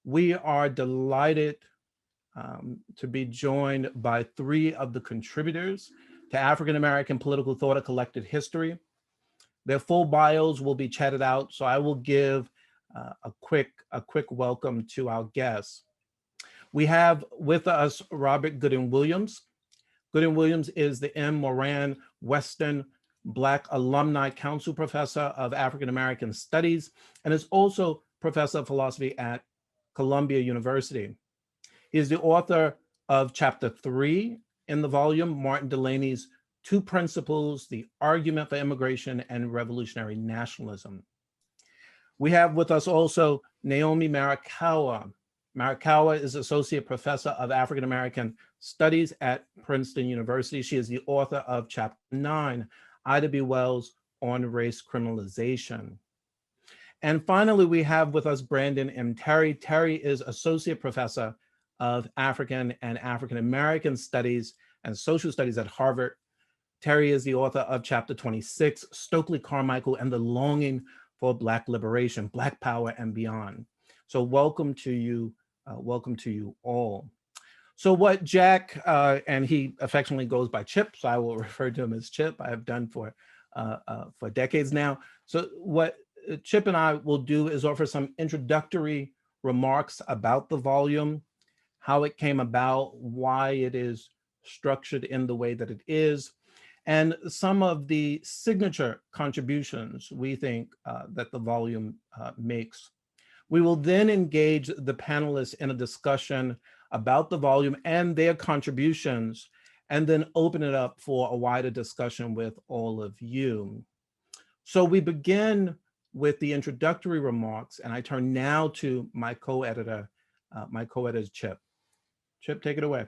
We are delighted to be joined by three of the contributors to African American Political Thought, A Collected History. Their full bios will be chatted out, so I will give a quick welcome to our guests. We have with us Robert Gooding Williams. Gooding Williams is the M. Moran Weston Black Alumni Council Professor of African American Studies and is also Professor of Philosophy at Columbia University. He is the author of Chapter 3 in the volume, Martin Delany's Two Principles, The Argument for Immigration and Revolutionary Nationalism. We have with us also Naomi Murakawa. Murakawa is Associate Professor of African American Studies at Princeton University. She is the author of Chapter 9, Ida B. Wells on Race Criminalization. And finally, we have with us Brandon M. Terry. Terry is Associate Professor of African and African American Studies and Social Studies at Harvard. Terry is the author of Chapter 26, Stokely Carmichael and the Longing for Black Liberation, Black Power and Beyond. So welcome to you all. So what Jack, and he affectionately goes by Chip, so I will refer to him as Chip, I have done for decades now. So what Chip and I will do is offer some introductory remarks about the volume, how it came about, why it is structured in the way that it is, and some of the signature contributions we think that the volume makes. We will then engage the panelists in a discussion about the volume and their contributions, and then open it up for a wider discussion with all of you. So we begin with the introductory remarks, and I turn now to my co-editor, Chip. Chip, take it away.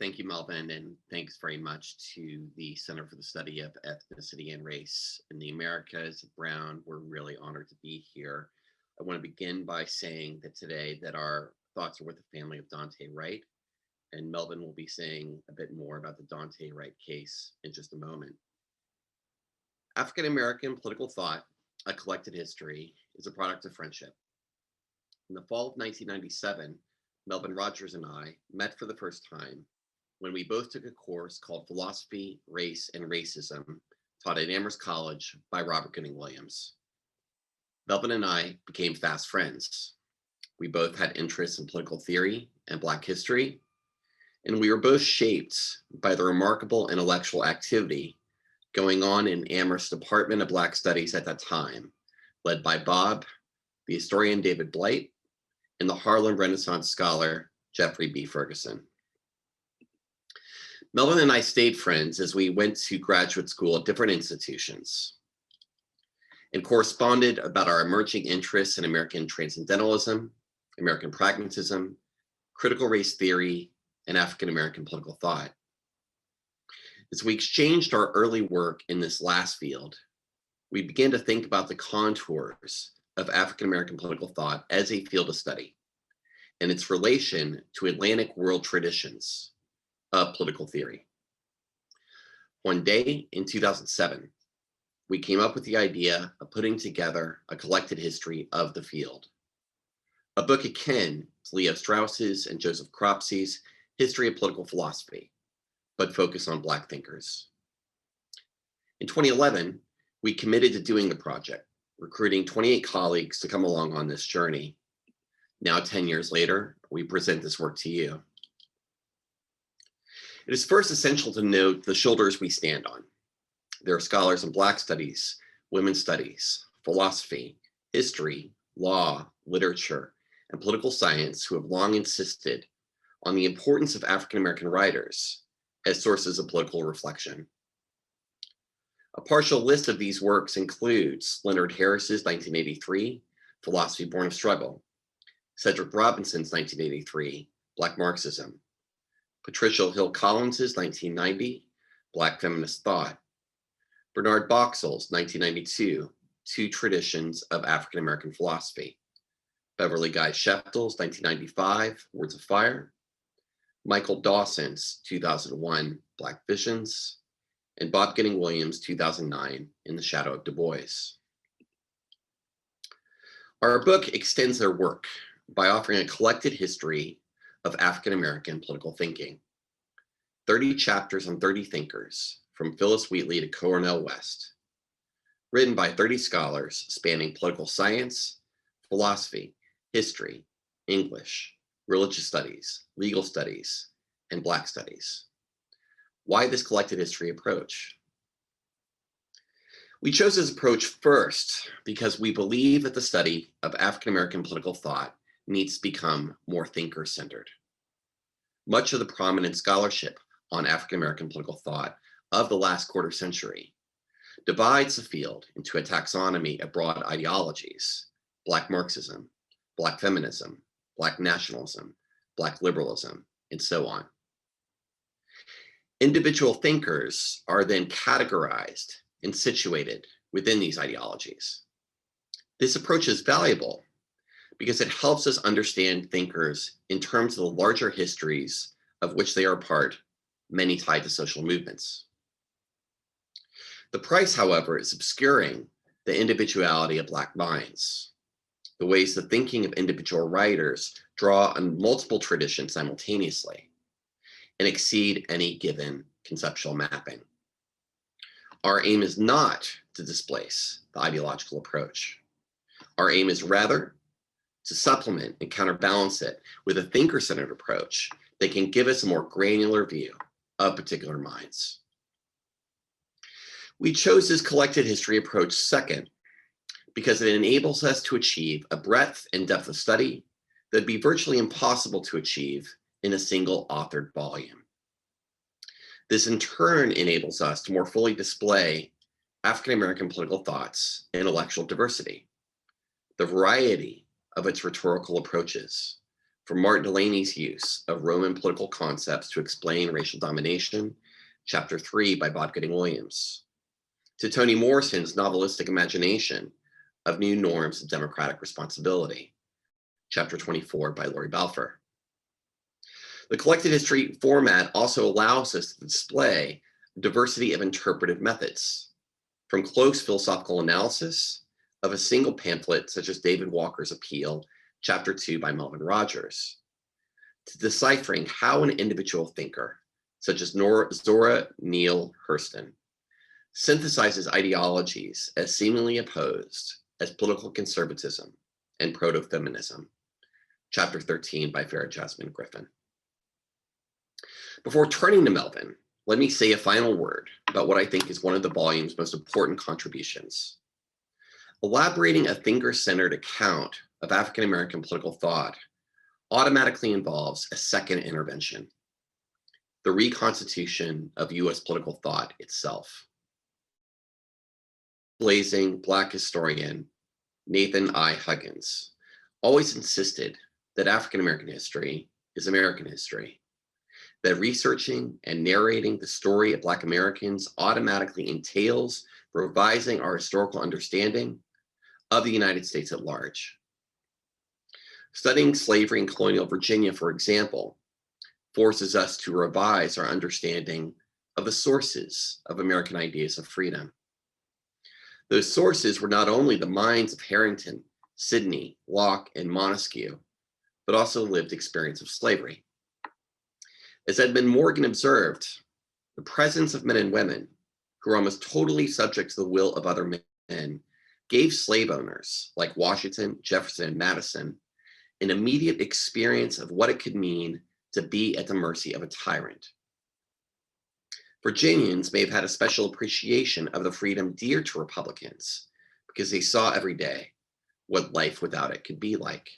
Thank you, Melvin, and thanks very much to the Center for the Study of Ethnicity and Race in the Americas. Brown, we're really honored to be here. I want to begin by saying that today that our thoughts are with the family of Daunte Wright, and Melvin will be saying a bit more about the Daunte Wright case in just a moment. African American Political Thought, A Collected History, is a product of friendship. In the fall of 1997, Melvin Rogers and I met for the first time when we both took a course called Philosophy, Race, and Racism, taught at Amherst College by Robert Gooding Williams. Melvin and I became fast friends. We both had interests in political theory and Black history, and we were both shaped by the remarkable intellectual activity going on in Amherst's Department of Black Studies at that time, led by Bob, the historian David Blight, and the Harlem Renaissance scholar Jeffrey B. Ferguson. Melvin and I stayed friends as we went to graduate school at different institutions and corresponded about our emerging interests in American transcendentalism, American pragmatism, critical race theory, and African American political thought. As we exchanged our early work in this last field, we began to think about the contours of African American political thought as a field of study and its relation to Atlantic world traditions of political theory. One day in 2007, we came up with the idea of putting together a collected history of the field, a book akin to Leo Strauss's and Joseph Cropsey's History of Political Philosophy, but focus on Black thinkers. In 2011, we committed to doing the project, recruiting 28 colleagues to come along on this journey. Now, 10 years later, we present this work to you. It is first essential to note the shoulders we stand on. There are scholars in Black studies, women's studies, philosophy, history, law, literature, and political science who have long insisted on the importance of African American writers as sources of political reflection. A partial list of these works includes Leonard Harris's 1983, Philosophy Born of Struggle, Cedric Robinson's 1983, Black Marxism, Patricia Hill Collins's 1990, Black Feminist Thought, Bernard Boxall's 1992, Two Traditions of African American Philosophy, Beverly Guy Sheftel's 1995, Words of Fire, Michael Dawson's 2001, Black Visions, and Bob Gooding Williams' 2009, In the Shadow of Du Bois. Our book extends their work by offering a collected history of African-American political thinking. 30 chapters on 30 thinkers, from Phyllis Wheatley to Cornel West, written by 30 scholars spanning political science, philosophy, history, English, religious studies, legal studies, and Black studies. Why this collected history approach? We chose this approach first because we believe that the study of African-American political thought needs to become more thinker-centered. Much of the prominent scholarship on African-American political thought of the last quarter century divides the field into a taxonomy of broad ideologies: Black Marxism, Black feminism, Black nationalism, Black liberalism, and so on. Individual thinkers are then categorized and situated within these ideologies. This approach is valuable because it helps us understand thinkers in terms of the larger histories of which they are part, many tied to social movements. The price, however, is obscuring the individuality of Black minds, the ways the thinking of individual writers draw on multiple traditions simultaneously and exceed any given conceptual mapping. Our aim is not to displace the ideological approach. Our aim is rather to supplement and counterbalance it with a thinker-centered approach that can give us a more granular view of particular minds. We chose this collected history approach second because it enables us to achieve a breadth and depth of study that would be virtually impossible to achieve in a single authored volume. This in turn enables us to more fully display African-American political thought's intellectual diversity, the variety of its rhetorical approaches, from Martin Delaney's use of Roman political concepts to explain racial domination, Chapter 3 by Bob Gooding-Williams, to Toni Morrison's novelistic imagination of new norms of democratic responsibility, Chapter 24 by Laurie Balfour. The collected history format also allows us to display diversity of interpretive methods, from close philosophical analysis of a single pamphlet such as David Walker's Appeal, Chapter 2 by Melvin Rogers, to deciphering how an individual thinker, such as Zora Neale Hurston, synthesizes ideologies as seemingly opposed as political conservatism and proto-feminism, Chapter 13 by Farah Jasmine Griffin. Before turning to Melvin, let me say a final word about what I think is one of the volume's most important contributions. Elaborating a thinker-centered account of African-American political thought automatically involves a second intervention: the reconstitution of US political thought itself. Blazing Black historian Nathan I. Huggins always insisted that African-American history is American history, that researching and narrating the story of Black Americans automatically entails revising our historical understanding of the United States at large. Studying slavery in colonial Virginia, for example, forces us to revise our understanding of the sources of American ideas of freedom. Those sources were not only the minds of Harrington, Sidney, Locke, and Montesquieu, but also lived experience of slavery. As Edmund Morgan observed, the presence of men and women who were almost totally subject to the will of other men gave slave owners like Washington, Jefferson, and Madison an immediate experience of what it could mean to be at the mercy of a tyrant. Virginians may have had a special appreciation of the freedom dear to Republicans because they saw every day what life without it could be like.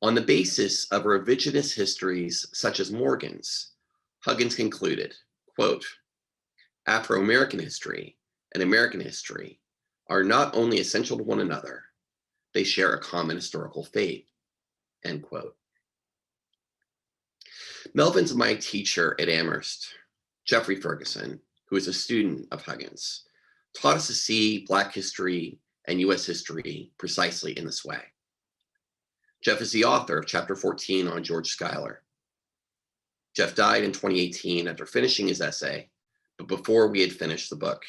On the basis of revisionist histories such as Morgan's, Huggins concluded, quote, Afro-American history and American history are not only essential to one another, they share a common historical fate, end quote. Melvin's my teacher at Amherst, Jeffrey Ferguson, who is a student of Huggins, taught us to see Black history and US history precisely in this way. Jeff is the author of Chapter 14 on George Schuyler. Jeff died in 2018 after finishing his essay, but before we had finished the book.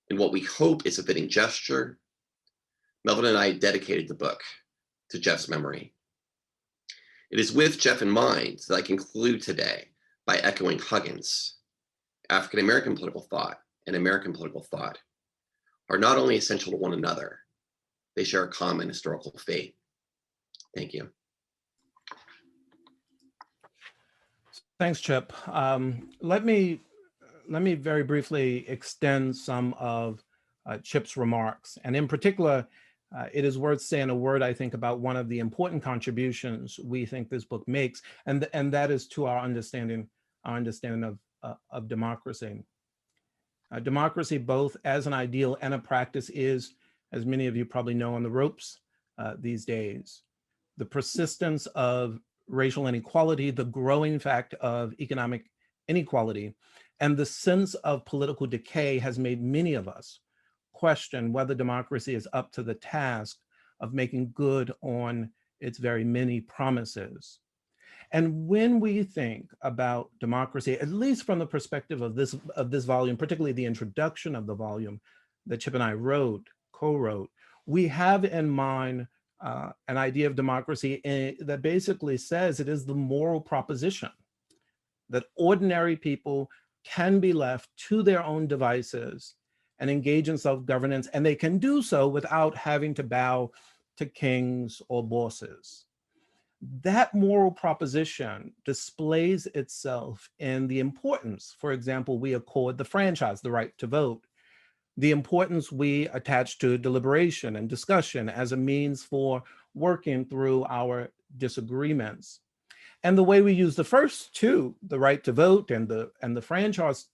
In what we hope is a fitting gesture, Melvin and I dedicated the book to Jeff's memory. It is with Jeff in mind that I conclude today by echoing Huggins. African-American political thought and American political thought are not only essential to one another, they share a common historical fate. Thank you. Thanks, Chip. Let me very briefly extend some of Chip's remarks. And in particular, it is worth saying a word, I think, about one of the important contributions we think this book makes, and that is to our understanding of democracy. Democracy, both as an ideal and a practice, is, as many of you probably know, on the ropes these days. The persistence of racial inequality, the growing fact of economic inequality, and the sense of political decay has made many of us question whether democracy is up to the task of making good on its very many promises. And when we think about democracy, at least from the perspective of this volume, particularly the introduction of the volume that Chip and I co-wrote, we have in mind an idea of democracy that basically says it is the moral proposition that ordinary people can be left to their own devices and engage in self-governance, and they can do so without having to bow to kings or bosses. That moral proposition displays itself in the importance, for example, we accord the franchise, the right to vote, the importance we attach to deliberation and discussion as a means for working through our disagreements. And the way we use the first two, the right to vote and the franchise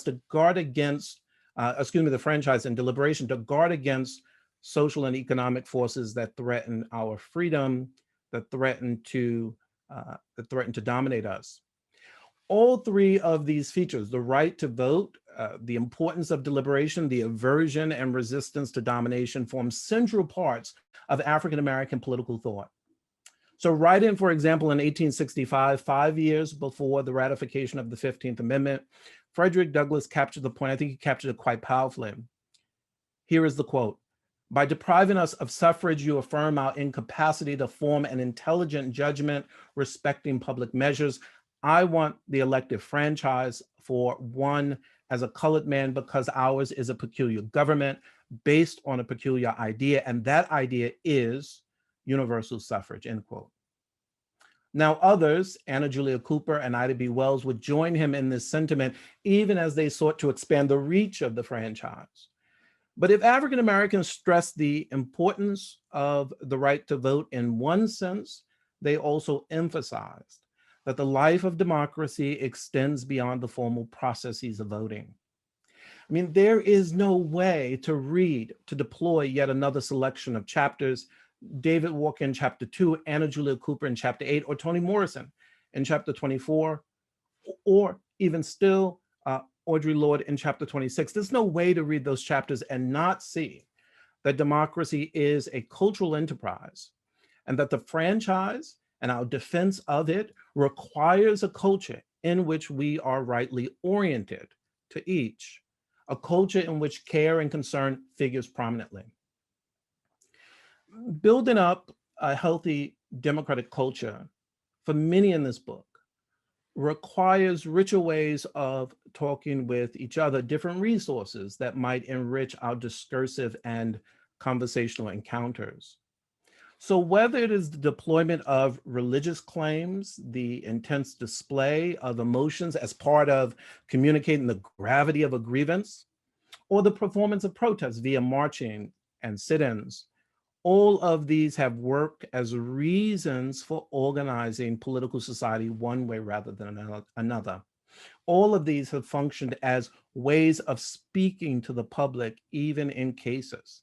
to guard against, the franchise and deliberation to guard against social and economic forces that threaten our freedom, that threaten to dominate us. All three of these features, the right to vote, the importance of deliberation, the aversion and resistance to domination, form central parts of African-American political thought. So right in, for example, in 1865, 5 years before the ratification of the 15th Amendment, Frederick Douglass captured the point. I think he captured it quite powerfully. Here is the quote: "By depriving us of suffrage, you affirm our incapacity to form an intelligent judgment respecting public measures. I want the elective franchise for one as a colored man because ours is a peculiar government based on a peculiar idea, and that idea is universal suffrage," end quote. Now others, Anna Julia Cooper and Ida B. Wells, would join him in this sentiment, even as they sought to expand the reach of the franchise. But if African Americans stressed the importance of the right to vote in one sense, they also emphasized that the life of democracy extends beyond the formal processes of voting. I mean, there is no way to deploy yet another selection of chapters, David Walker in chapter 2, Anna Julia Cooper in chapter 8, or Toni Morrison in chapter 24, or even still, Audre Lorde in chapter 26. There's no way to read those chapters and not see that democracy is a cultural enterprise, and that the franchise and our defense of it requires a culture in which we are rightly oriented to each, a culture in which care and concern figures prominently. Building up a healthy democratic culture for many in this book requires richer ways of talking with each other, different resources that might enrich our discursive and conversational encounters. So whether it is the deployment of religious claims, the intense display of emotions as part of communicating the gravity of a grievance, or the performance of protests via marching and sit-ins, all of these have worked as reasons for organizing political society one way rather than another. All of these have functioned as ways of speaking to the public, even in cases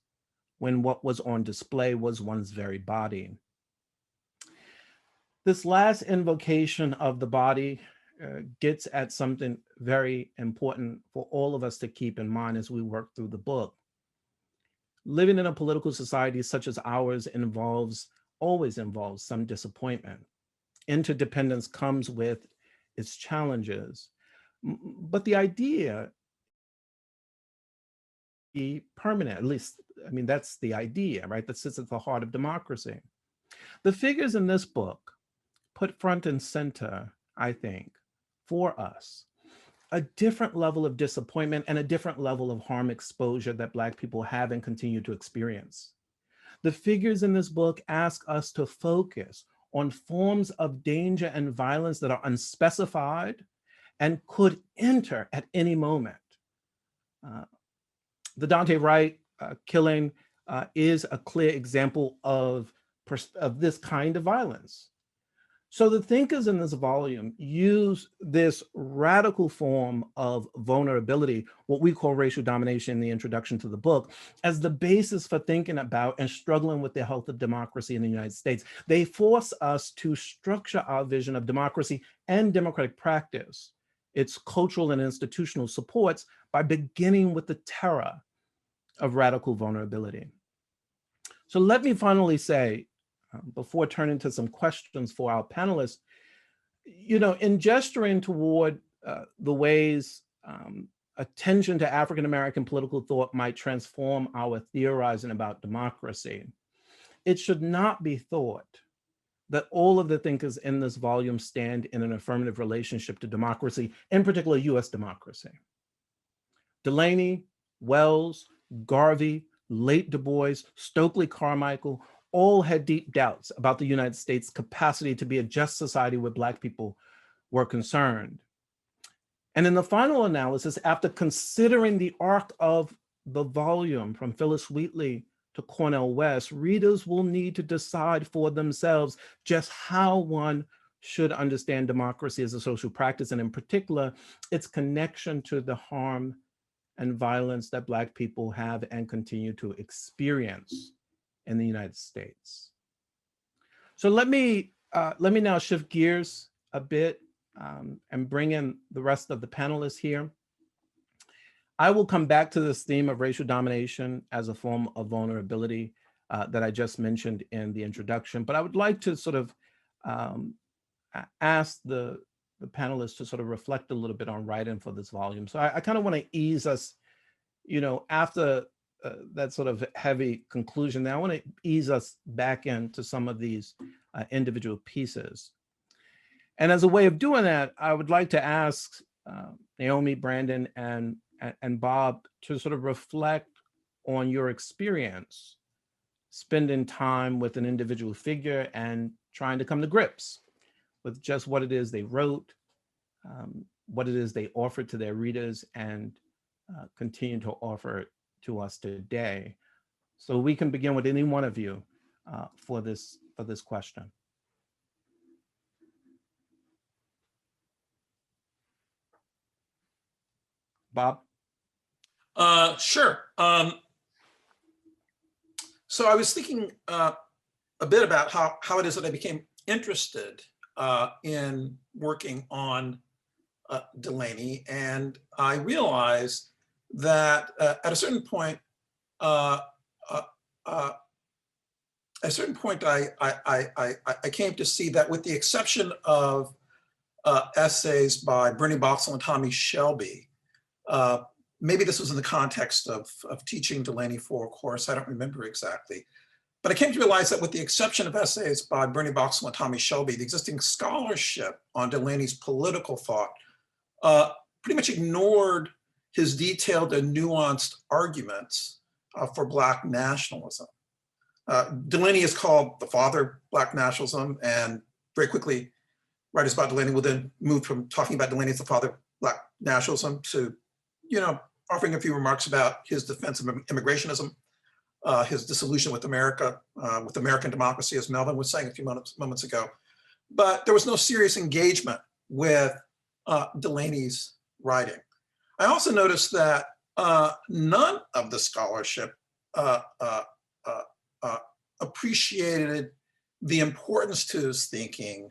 when what was on display was one's very body. This last invocation of the body gets at something very important for all of us to keep in mind as we work through the book. Living in a political society such as ours always involves some disappointment. Interdependence comes with its challenges. But the idea be permanent. At least, I mean, that's the idea, right? That sits at the heart of democracy. The figures in this book put front and center, I think, for us, a different level of disappointment and a different level of harm exposure that Black people have and continue to experience. The figures in this book ask us to focus on forms of danger and violence that are unspecified and could enter at any moment. The Dante Wright killing is a clear example of this kind of violence. So the thinkers in this volume use this radical form of vulnerability, what we call racial domination in the introduction to the book, as the basis for thinking about and struggling with the health of democracy in the United States. They force us to structure our vision of democracy and democratic practice, its cultural and institutional supports, by beginning with the terror of radical vulnerability. So let me finally say, before turning to some questions for our panelists, in gesturing toward the ways attention to African-American political thought might transform our theorizing about democracy, it should not be thought that all of the thinkers in this volume stand in an affirmative relationship to democracy, in particular US democracy. Delaney, Wells, Garvey, late Du Bois, Stokely Carmichael, all had deep doubts about the United States' capacity to be a just society where Black people were concerned. And in the final analysis, after considering the arc of the volume from Phyllis Wheatley to Cornel West, readers will need to decide for themselves just how one should understand democracy as a social practice, and in particular, its connection to the harm and violence that Black people have and continue to experience in the United States. So let me now shift gears a bit and bring in the rest of the panelists here. I will come back to this theme of racial domination as a form of vulnerability that I just mentioned in the introduction, but I would like to sort of ask the panelists to sort of reflect a little bit on writing for this volume. So I kind of want to ease us, after that sort of heavy conclusion, now I want to ease us back into some of these individual pieces. And as a way of doing that, I would like to ask Naomi, Brandon, and Bob to sort of reflect on your experience spending time with an individual figure and trying to come to grips with just what it is they wrote, what it is they offered to their readers, and continue to offer to us today. So we can begin with any one of you for this question. Bob? Sure. So I was thinking a bit about how it is that I became interested in working on Delaney, and I realized that at a certain point, I came to see that, with the exception of essays by Bernie Boxall and Tommy Shelby, maybe this was in the context of teaching Delaney for a course, I don't remember exactly. But I came to realize that, with the exception of essays by Bernie Boxall and Tommy Shelby, the existing scholarship on Delaney's political thought pretty much ignored his detailed and nuanced arguments for Black nationalism. Delaney is called the father of Black nationalism, and very quickly, writers about Delaney will then move from talking about Delaney as the father of Black nationalism to, offering a few remarks about his defense of immigrationism, his disillusion with America, with American democracy, as Melvin was saying a few moments ago. But there was no serious engagement with Delaney's writing. I also noticed that none of the scholarship appreciated the importance to his thinking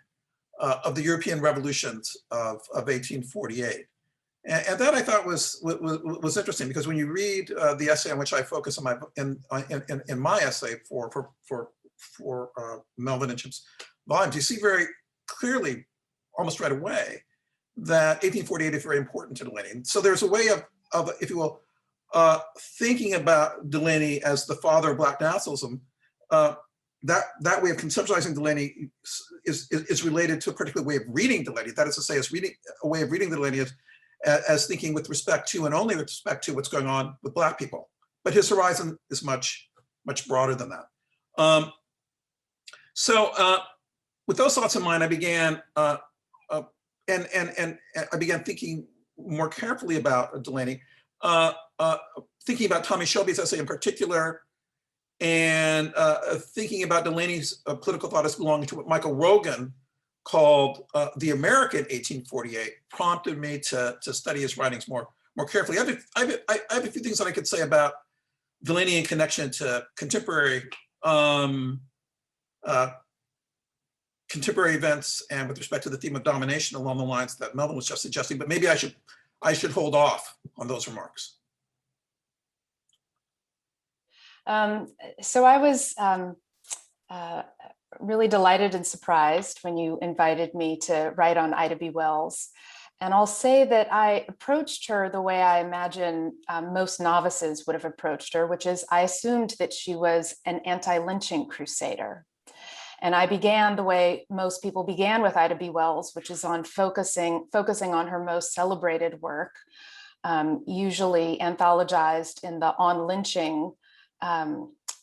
of the European revolutions of 1848. And that I thought was interesting, because when you read the essay on which I focus in my essay for Melvin and Chip's volumes, you see very clearly, almost right away, that 1848 is very important to Delaney. So there's a way of, if you will, thinking about Delaney as the father of Black nationalism, that way of conceptualizing Delaney is related to a particular way of reading Delaney. That is to say, a way of reading Delaney as thinking with respect to and only with respect to what's going on with Black people. But his horizon is much broader than that. So with those thoughts in mind, I began and I began thinking more carefully about Delaney, thinking about Tommy Shelby's essay in particular, and thinking about Delaney's political thought as belonging to what Michael Rogan called the American 1848, prompted me to study his writings more carefully. I have a few things that I could say about Delaney in connection to contemporary events and with respect to the theme of domination along the lines that Melvin was just suggesting, but maybe I should hold off on those remarks. So I was really delighted and surprised when you invited me to write on Ida B. Wells. And I'll say that I approached her the way I imagine most novices would have approached her, which is I assumed that she was an anti-lynching crusader. And I began the way most people began with Ida B. Wells, which is on focusing on her most celebrated work, usually anthologized in the On Lynching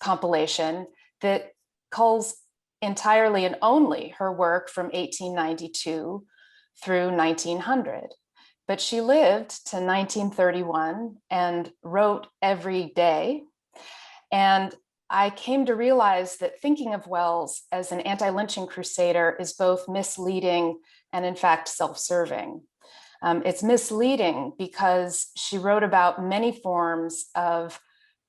compilation that culls entirely and only her work from 1892 through 1900. But she lived to 1931 and wrote every day. And I came to realize that thinking of Wells as an anti-lynching crusader is both misleading and in fact self-serving. It's misleading because she wrote about many forms of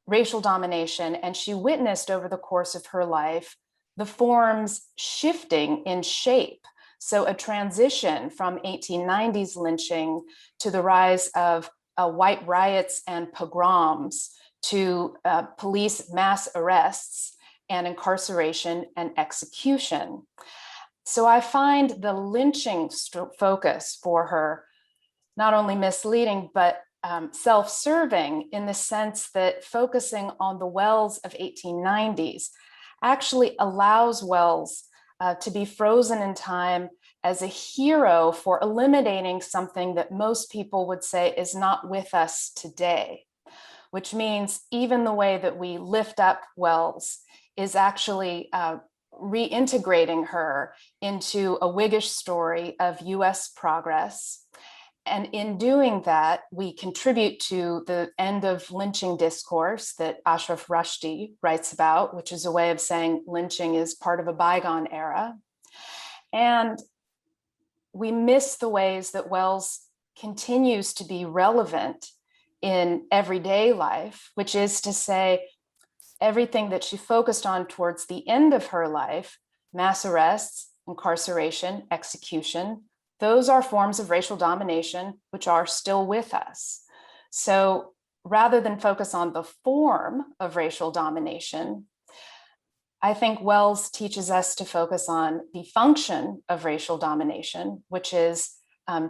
racial domination, and she witnessed over the course of her life the forms shifting in shape. So a transition from 1890s lynching to the rise of white riots and pogroms to police mass arrests and incarceration and execution. So I find the lynching focus for her not only misleading, but self-serving in the sense that focusing on the Wells of 1890s actually allows Wells to be frozen in time as a hero for eliminating something that most people would say is not with us today, which means even the way that we lift up Wells is actually reintegrating her into a Whiggish story of US progress. And in doing that, we contribute to the end of lynching discourse that Ashraf Rushdie writes about, which is a way of saying lynching is part of a bygone era. And we miss the ways that Wells continues to be relevant in everyday life, which is to say, everything that she focused on towards the end of her life, mass arrests, incarceration, execution, those are forms of racial domination, which are still with us. So rather than focus on the form of racial domination, I think Wells teaches us to focus on the function of racial domination, which is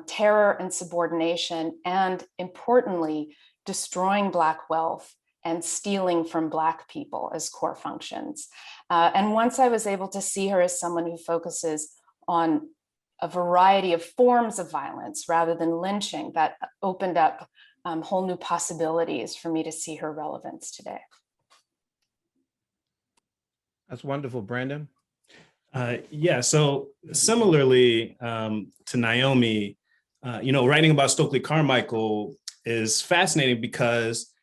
terror and subordination, and importantly, destroying Black wealth and stealing from Black people as core functions. And once I was able to see her as someone who focuses on a variety of forms of violence rather than lynching, that opened up whole new possibilities for me to see her relevance today. That's wonderful, Brandon. Yeah, so similarly to Naomi, writing about Stokely Carmichael is fascinating because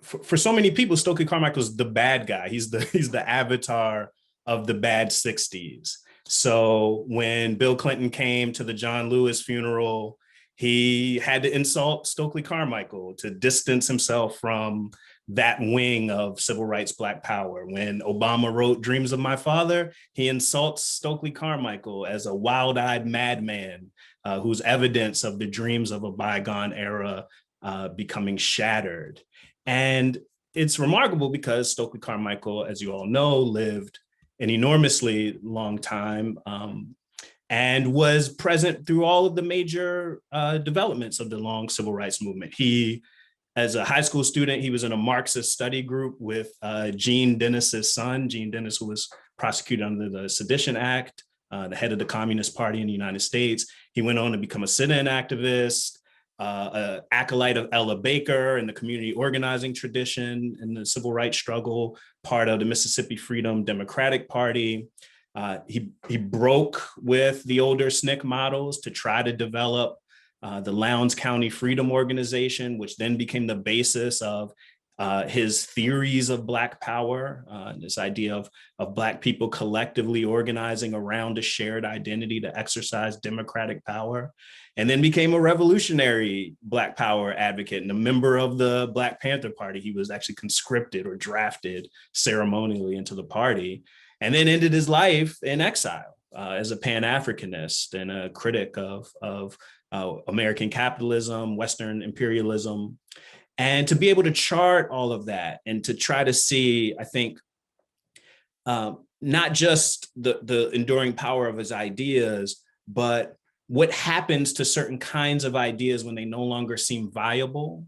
for so many people, Stokely Carmichael's the bad guy. He's the avatar of the bad 60s. So when Bill Clinton came to the John Lewis funeral, he had to insult Stokely Carmichael to distance himself from that wing of civil rights Black power. When Obama wrote Dreams of My Father, he insults Stokely Carmichael as a wild-eyed madman who's evidence of the dreams of a bygone era becoming shattered. And it's remarkable because Stokely Carmichael, as you all know, lived an enormously long time and was present through all of the major developments of the long civil rights movement. He As a high school student, he was in a Marxist study group with Gene Dennis's son, Gene Dennis, who was prosecuted under the Sedition Act, the head of the Communist Party in the United States. He went on to become a sit-in activist, an acolyte of Ella Baker in the community organizing tradition in the civil rights struggle, part of the Mississippi Freedom Democratic Party. He broke with the older SNCC models to try to develop the Lowndes County Freedom Organization, which then became the basis of his theories of Black power, this idea of Black people collectively organizing around a shared identity to exercise democratic power, and then became a revolutionary Black power advocate and a member of the Black Panther Party. He was actually conscripted or drafted ceremonially into the party, and then ended his life in exile as a Pan-Africanist and a critic of American capitalism, Western imperialism. And to be able to chart all of that and to try to see, I think, not just the enduring power of his ideas, but what happens to certain kinds of ideas when they no longer seem viable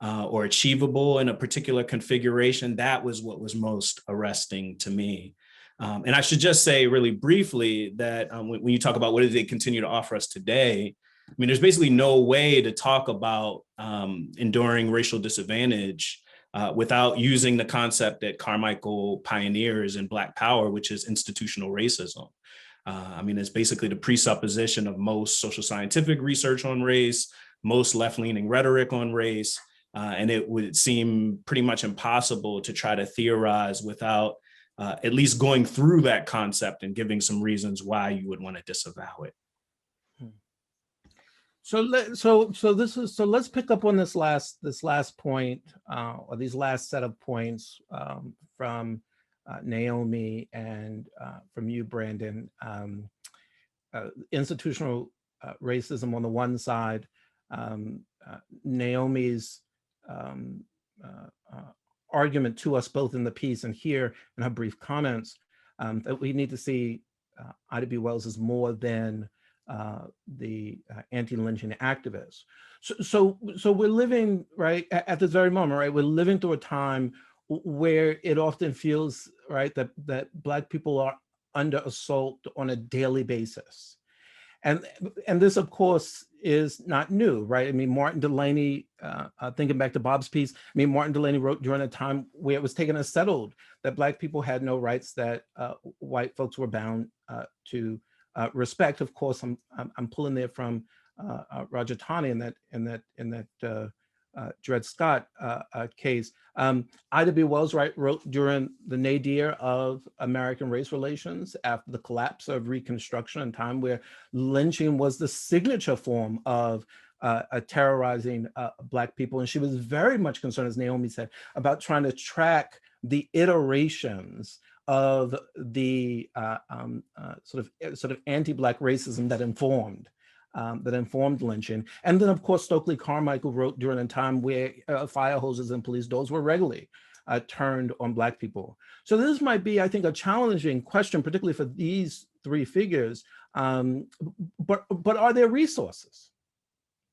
or achievable in a particular configuration. That was what was most arresting to me. And I should just say really briefly that when you talk about what do they continue to offer us today, I mean, there's basically no way to talk about enduring racial disadvantage without using the concept that Carmichael pioneers in Black power, which is institutional racism. I mean, it's basically the presupposition of most social scientific research on race, most left-leaning rhetoric on race, and it would seem pretty much impossible to try to theorize without at least going through that concept and giving some reasons why you would want to disavow it. So let's pick up on this last point or these last set of points from Naomi and from you, Brandon. Institutional racism on the one side, Naomi's argument to us both in the piece and here in her brief comments that we need to see Ida B. Wells as more than the anti-lynching activists. So we're living, right, at this very moment, right, we're living through a time where it often feels, right, that Black people are under assault on a daily basis. And this, of course, is not new, right? I mean, Martin Delaney, thinking back to Bob's piece, I mean, Martin Delaney wrote during a time where it was taken as settled that Black people had no rights that white folks were bound to respect. Of course, I'm pulling there from Roger Taney in that Dred Scott case. Ida B. Wells wrote during the nadir of American race relations after the collapse of Reconstruction, a time where lynching was the signature form of terrorizing Black people. And she was very much concerned, as Naomi said, about trying to track the iterations of the sort of anti-Black racism that informed lynching. And then, of course, Stokely Carmichael wrote during a time where fire hoses and police doors were regularly turned on Black people. So this might be, I think, a challenging question, particularly for these three figures. But are there resources?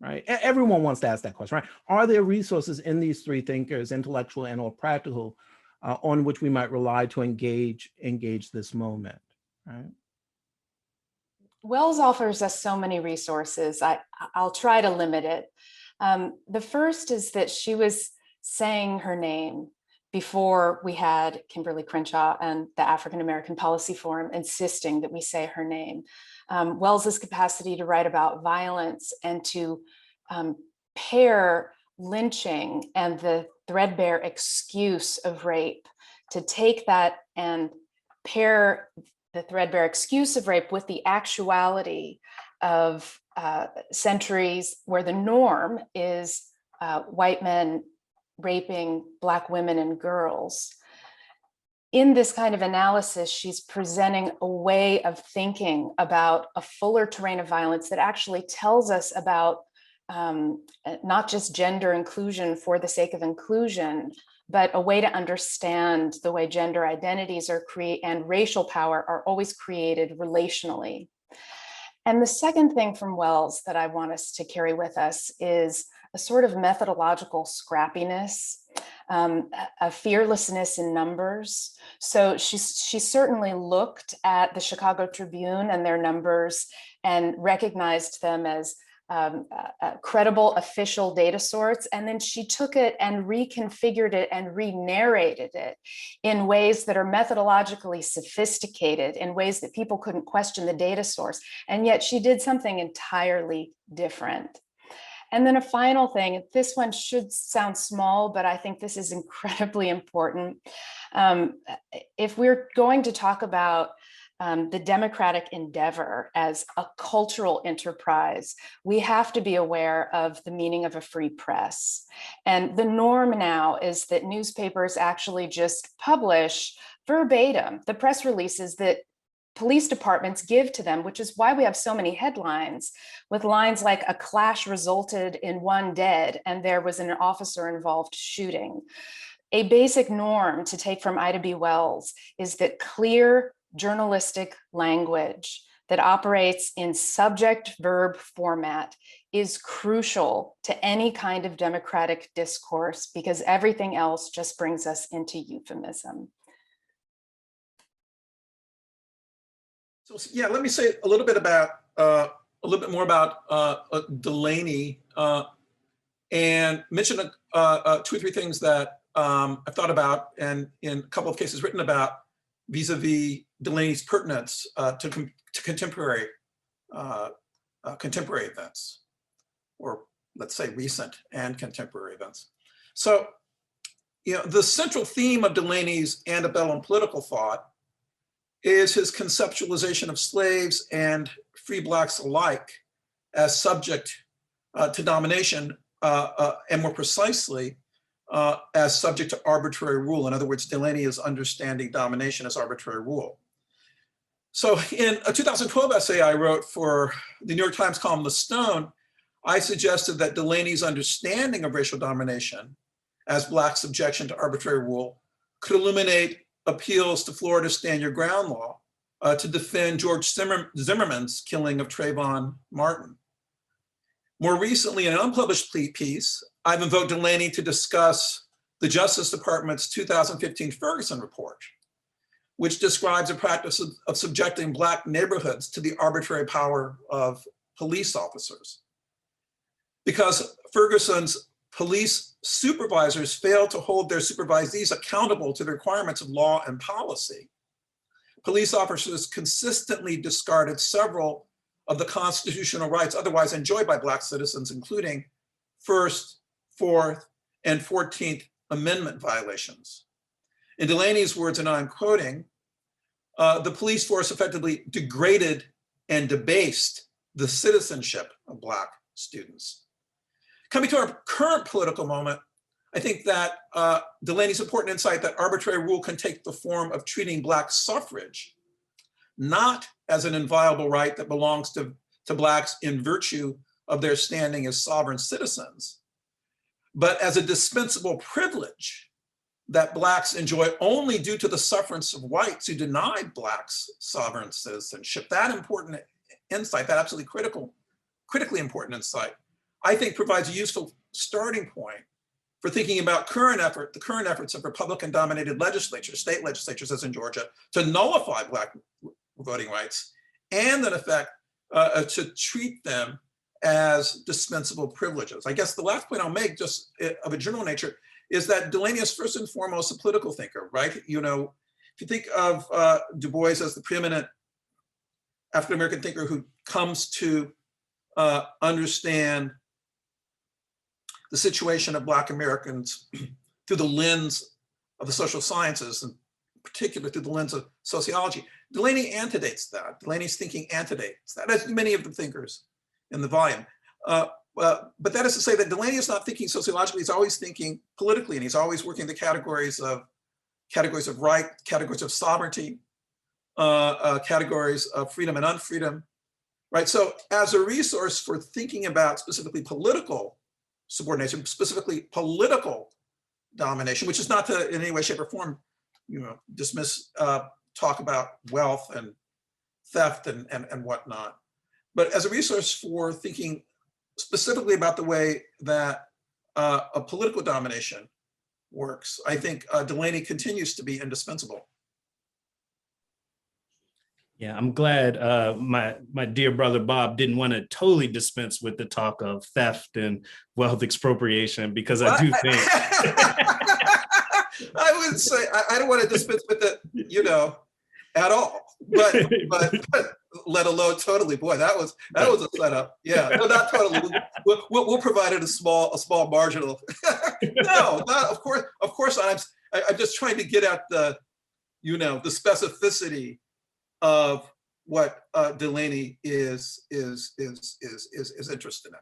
Right? Everyone wants to ask that question, right? Are there resources in these three thinkers, intellectual and or practical, on which we might rely to engage this moment, right? Wells offers us so many resources. I'll try to limit it. The first is that she was saying her name before we had Kimberly Crenshaw and the African American Policy Forum insisting that we say her name. Wells's capacity to write about violence and to pair lynching and the threadbare excuse of rape, to take that and pair the threadbare excuse of rape with the actuality of centuries where the norm is white men raping Black women and girls. In this kind of analysis, she's presenting a way of thinking about a fuller terrain of violence that actually tells us about not just gender inclusion for the sake of inclusion, but a way to understand the way gender identities are created and racial power are always created relationally. And the second thing from Wells that I want us to carry with us is a sort of methodological scrappiness, a fearlessness in numbers. So she certainly looked at the Chicago Tribune and their numbers and recognized them as credible official data source. And then she took it and reconfigured it and re-narrated it in ways that are methodologically sophisticated, in ways that people couldn't question the data source. And yet she did something entirely different. And then a final thing, this one should sound small, but I think this is incredibly important. If we're going to talk about the democratic endeavor as a cultural enterprise, we have to be aware of the meaning of a free press. And the norm now is that newspapers actually just publish verbatim the press releases that police departments give to them, which is why we have so many headlines with lines like "a clash resulted in 1 dead and there was an officer involved shooting." A basic norm to take from Ida B. Wells is that clear journalistic language that operates in subject-verb format is crucial to any kind of democratic discourse, because everything else just brings us into euphemism. So yeah, let me say a little bit about a little bit more about Delaney, and mention 2 or 3 things that I've thought about and in a couple of cases written about vis-a-vis Delaney's pertinence to contemporary events, or let's say recent and contemporary events. So, you know, the central theme of Delaney's antebellum political thought is his conceptualization of slaves and free Blacks alike as subject to domination, and more precisely, as subject to arbitrary rule. In other words, Delaney is understanding domination as arbitrary rule. So in a 2012 essay I wrote for the New York Times column, The Stone, I suggested that Delaney's understanding of racial domination as Black subjection to arbitrary rule could illuminate appeals to Florida's Stand Your Ground law to defend George Zimmerman's killing of Trayvon Martin. More recently, in an unpublished piece, I've invoked Delaney to discuss the Justice Department's 2015 Ferguson report, which describes a practice of subjecting Black neighborhoods to the arbitrary power of police officers. Because Ferguson's police supervisors failed to hold their supervisees accountable to the requirements of law and policy, police officers consistently discarded several of the constitutional rights otherwise enjoyed by Black citizens, including First, Fourth, and 14th Amendment violations. In Delaney's words, and I'm quoting, the police force effectively degraded and debased the citizenship of Black students. Coming to our current political moment, I think that Delaney's important insight that arbitrary rule can take the form of treating Black suffrage not as an inviolable right that belongs to Blacks in virtue of their standing as sovereign citizens, but as a dispensable privilege that Blacks enjoy only due to the sufferance of whites who denied Blacks sovereign citizenship. That important insight, that absolutely critically important insight, I think provides a useful starting point for thinking about the current efforts of Republican-dominated legislatures, state legislatures, as in Georgia, to nullify Black voting rights, and in effect, to treat them as dispensable privileges. I guess the last point I'll make, just of a general nature, is that Delaney is first and foremost a political thinker, right? You know, if you think of Du Bois as the preeminent African-American thinker who comes to understand the situation of Black Americans through the lens of the social sciences, and particularly through the lens of sociology, Delaney antedates that. Delaney's thinking antedates that, as do many of the thinkers in the volume. But that is to say that Delaney is not thinking sociologically, he's always thinking politically, and he's always working the categories of right, categories of sovereignty, categories of freedom and unfreedom, right? So as a resource for thinking about specifically political subordination, specifically political domination, which is not to in any way, shape, or form, you know, dismiss talk about wealth and theft and whatnot, but as a resource for thinking specifically about the way that a political domination works, I think Delaney continues to be indispensable. Yeah, I'm glad my dear brother Bob didn't want to totally dispense with the talk of theft and wealth expropriation, because I do think I would say I don't want to dispense with it, you know, at all. But let alone totally. Boy, that was a setup. Yeah, no, not totally. We'll provide it a small marginal. No, not of course. I'm just trying to get at the, you know, the specificity of what Delaney is interested in.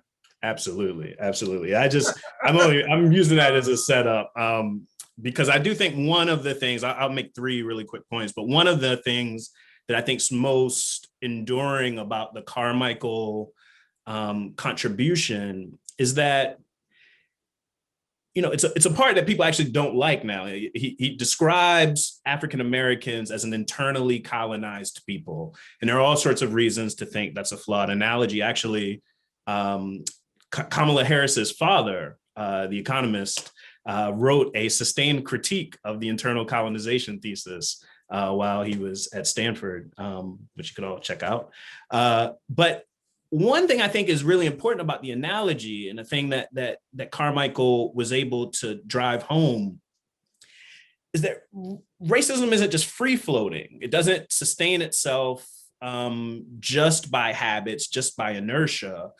Absolutely. I'm using that as a setup because I do think one of the things, I'll make three really quick points, but one of the things that I think is most enduring about the Carmichael contribution is that, you know, it's a part that people actually don't like now. He describes African Americans as an internally colonized people, and there are all sorts of reasons to think that's a flawed analogy. Actually, Kamala Harris's father, the economist, wrote a sustained critique of the internal colonization thesis while he was at Stanford, which you could all check out. But one thing I think is really important about the analogy, and the thing that Carmichael was able to drive home, is that racism isn't just free floating. It doesn't sustain itself just by habits, just by inertia.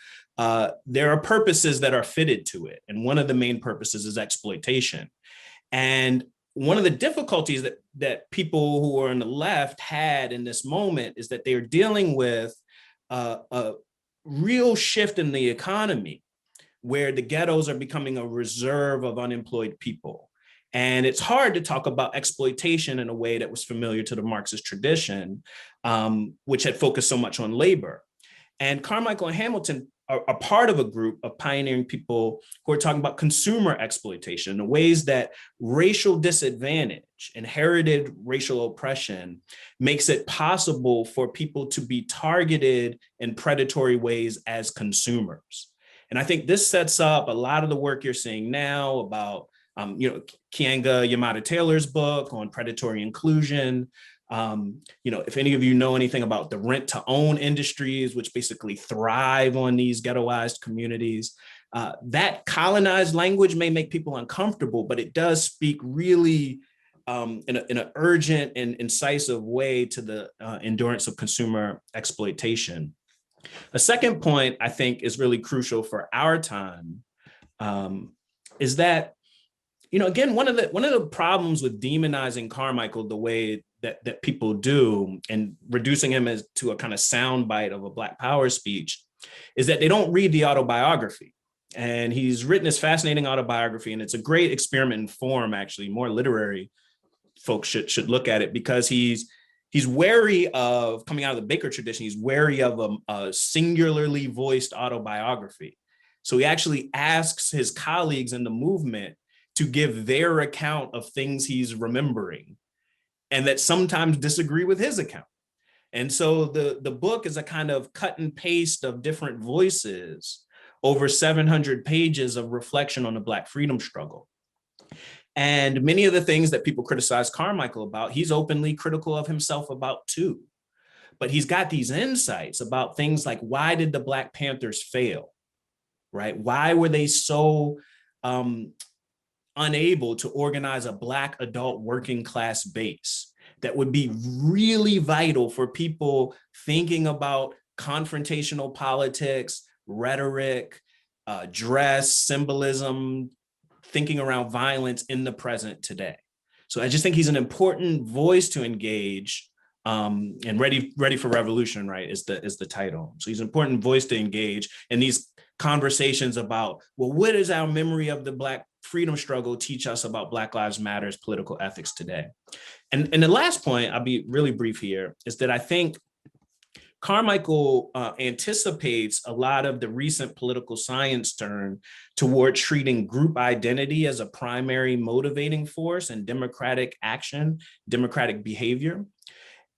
There are purposes that are fitted to it. And one of the main purposes is exploitation. And one of the difficulties that people who are on the left had in this moment is that they are dealing with a real shift in the economy, where the ghettos are becoming a reserve of unemployed people. And it's hard to talk about exploitation in a way that was familiar to the Marxist tradition, which had focused so much on labor. And Carmichael and Hamilton are part of a group of pioneering people who are talking about consumer exploitation, the ways that racial disadvantage, inherited racial oppression, makes it possible for people to be targeted in predatory ways as consumers. And I think this sets up a lot of the work you're seeing now about, Kianga Yamada Taylor's book on predatory inclusion. If any of you know anything about the rent to own industries, which basically thrive on these ghettoized communities, that colonized language may make people uncomfortable, but it does speak really in an urgent and incisive way to the endurance of consumer exploitation. A second point I think is really crucial for our time is that, again, one of the problems with demonizing Carmichael the way that people do and reducing him to a kind of soundbite of a Black Power speech is that they don't read the autobiography. And he's written this fascinating autobiography, and it's a great experiment in form, actually. More literary folks should look at it, because he's wary of, coming out of the Baker tradition, he's wary of a singularly voiced autobiography. So he actually asks his colleagues in the movement to give their account of things he's remembering, and that sometimes disagree with his account. And so the book is a kind of cut and paste of different voices over 700 pages of reflection on the Black freedom struggle. And many of the things that people criticize Carmichael about, he's openly critical of himself about too. But he's got these insights about things like, why did the Black Panthers fail, right? Why were they so unable to organize a Black adult working class base that would be really vital for people thinking about confrontational politics, rhetoric, dress, symbolism, thinking around violence in the present today. So I just think he's an important voice to engage, and Ready for Revolution, right, is the title. So he's an important voice to engage in these conversations about, well, what does our memory of the Black freedom struggle teach us about Black Lives Matter's political ethics today? And the last point, I'll be really brief here, is that I think Carmichael anticipates a lot of the recent political science turn toward treating group identity as a primary motivating force in democratic action, democratic behavior.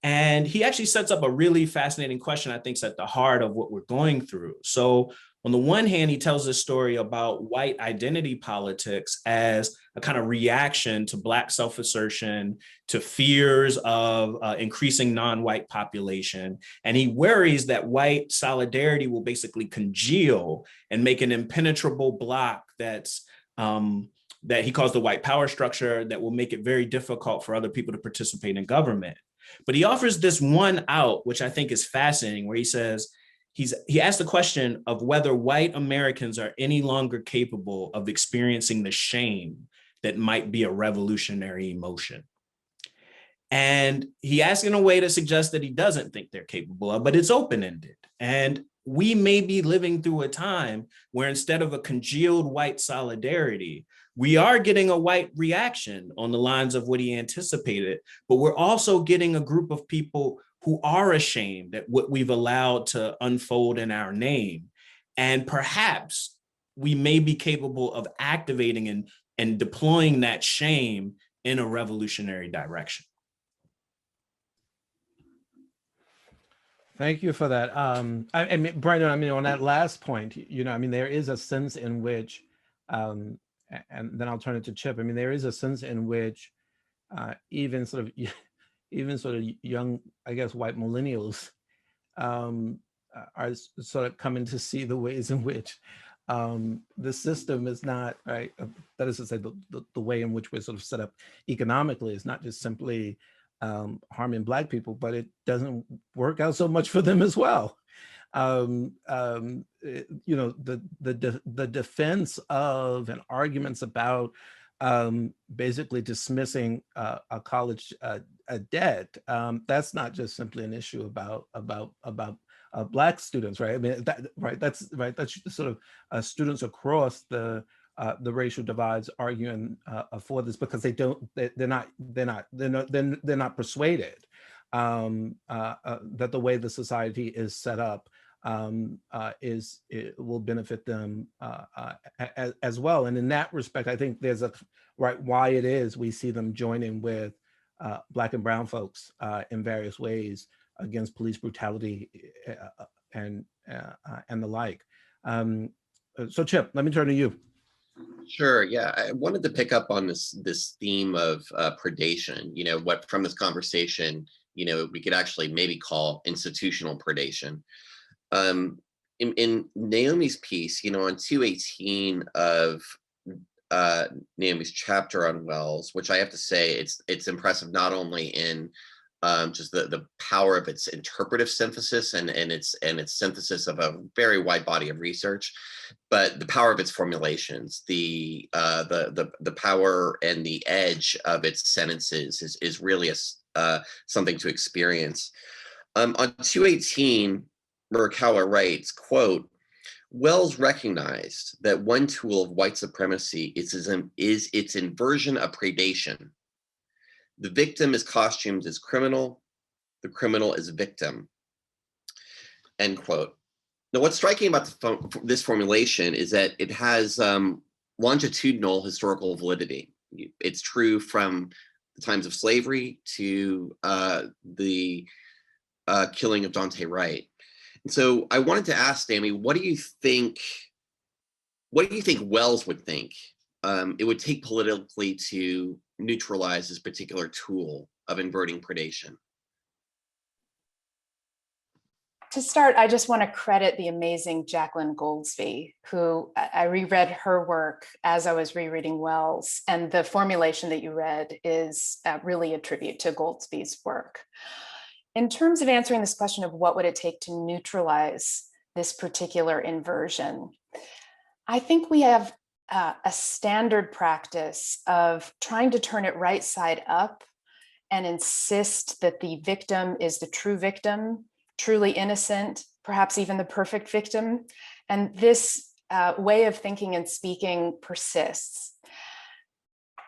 And he actually sets up a really fascinating question, I think, is at the heart of what we're going through. So On the one hand, he tells a story about white identity politics as a kind of reaction to Black self-assertion, to fears of increasing non-white population. And he worries that white solidarity will basically congeal and make an impenetrable block that's that he calls the white power structure that will make it very difficult for other people to participate in government. But he offers this one out, which I think is fascinating, where he says, he asked the question of whether white Americans are any longer capable of experiencing the shame that might be a revolutionary emotion. And he asked in a way to suggest that he doesn't think they're capable of, but it's open-ended. And we may be living through a time where instead of a congealed white solidarity, we are getting a white reaction on the lines of what he anticipated, but we're also getting a group of people who are ashamed at what we've allowed to unfold in our name. And perhaps we may be capable of activating and deploying that shame in a revolutionary direction. Thank you for that. I mean, Brandon, I mean, on that last point, you know, I mean, there is a sense in which, and then I'll turn it to Chip. I mean, there is a sense in which even sort of young, I guess, white millennials are sort of coming to see the ways in which the system is not, right, that is to say, the way in which we're sort of set up economically is not just simply harming Black people, but it doesn't work out so much for them as well. You know, the defense of and arguments about basically dismissing a college debt, that's not just simply an issue about Black students, right? I mean, that's sort of students across the racial divides arguing for this because they're not persuaded that the way the society is set up it will benefit them as well. And in that respect, I think there's why it is we see them joining with Black and brown folks in various ways against police brutality and the like. So Chip, let me turn to you. Sure. Yeah, I wanted to pick up on this theme of predation. You know, what from this conversation, you know, we could actually maybe call institutional predation. In Naomi's piece, you know, on 218 of Naomi's chapter on Wells, which I have to say it's impressive not only in just the power of its interpretive synthesis and its synthesis of a very wide body of research, but the power of its formulations, the power and the edge of its sentences is really something to experience. On 218, Murakawa writes, quote, Wells recognized that one tool of white supremacy is its inversion of predation. The victim is costumed as criminal, the criminal is victim, end quote. Now, what's striking about this formulation is that it has longitudinal historical validity. It's true from the times of slavery to the killing of Daunte Wright. And so I wanted to ask Naomi, what do you think Wells would think it would take politically to neutralize this particular tool of inverting predation? To start, I just want to credit the amazing Jacqueline Goldsby, who I reread her work as I was rereading Wells, and the formulation that you read is really a tribute to Goldsby's work. In terms of answering this question of what would it take to neutralize this particular inversion, I think we have a standard practice of trying to turn it right side up and insist that the victim is the true victim, truly innocent, perhaps even the perfect victim. And this way of thinking and speaking persists.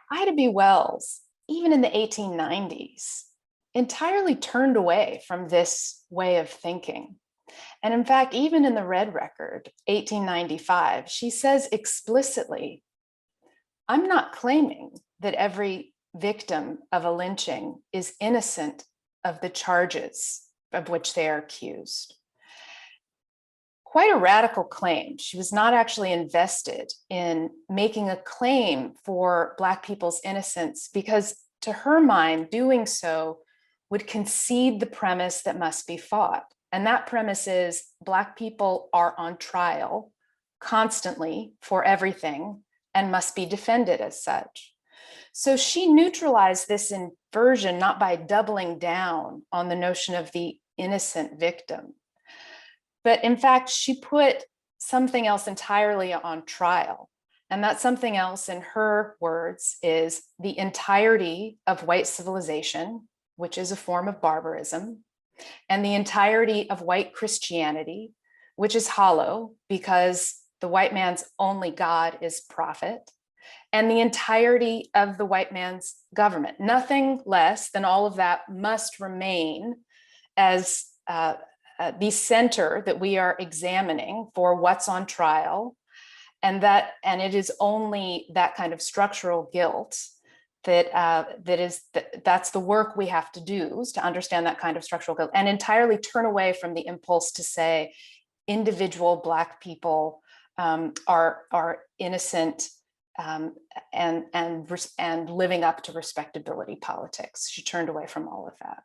Ida B. Wells, even in the 1890s, entirely turned away from this way of thinking. And in fact, even in the Red Record, 1895, she says explicitly, I'm not claiming that every victim of a lynching is innocent of the charges of which they are accused. quite a radical claim. She was not actually invested in making a claim for Black people's innocence, because to her mind, doing so would concede the premise that must be fought. And that premise is Black people are on trial constantly for everything and must be defended as such. So she neutralized this inversion not by doubling down on the notion of the innocent victim, but in fact, she put something else entirely on trial. And that something else, in her words, is the entirety of white civilization, which is a form of barbarism, and the entirety of white Christianity, which is hollow because the white man's only God is prophet, and the entirety of the white man's government. Nothing less than all of that must remain as the center that we are examining for what's on trial, and it is only that kind of structural guilt that's the work we have to do, is to understand that kind of structural guilt and entirely turn away from the impulse to say individual Black people are innocent and living up to respectability politics. She turned away from all of that.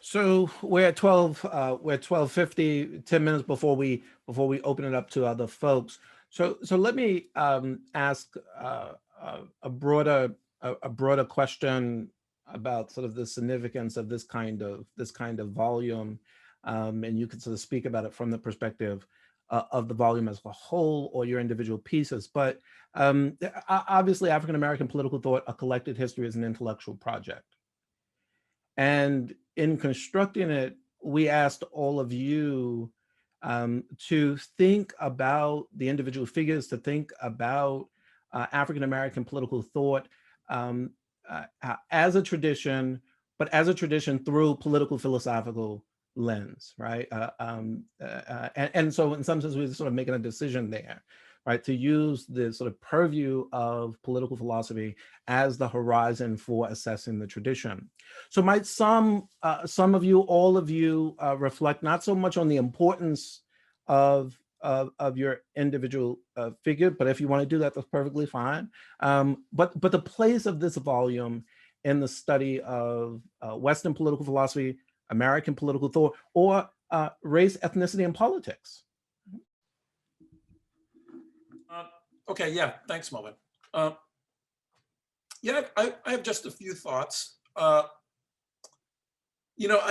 So we're at 12:50, 10 minutes before we open it up to other folks. So let me ask a broader question about sort of the significance of this kind of volume, and you can sort of speak about it from the perspective of the volume as a whole or your individual pieces. But obviously, African American political thought: A Collected History is an intellectual project. And in constructing it, we asked all of you to think about the individual figures, to think about African-American political thought as a tradition, but as a tradition through political philosophical lens, right? And so in some sense, we're sort of making a decision there, right? To use the sort of purview of political philosophy as the horizon for assessing the tradition. So might some of you, all of you, reflect not so much on the importance of your individual figure, but if you want to do that, that's perfectly fine. But the place of this volume in the study of Western political philosophy, American political thought, or race, ethnicity, and politics. Okay, yeah, thanks, Melvin. Yeah, I have just a few thoughts. I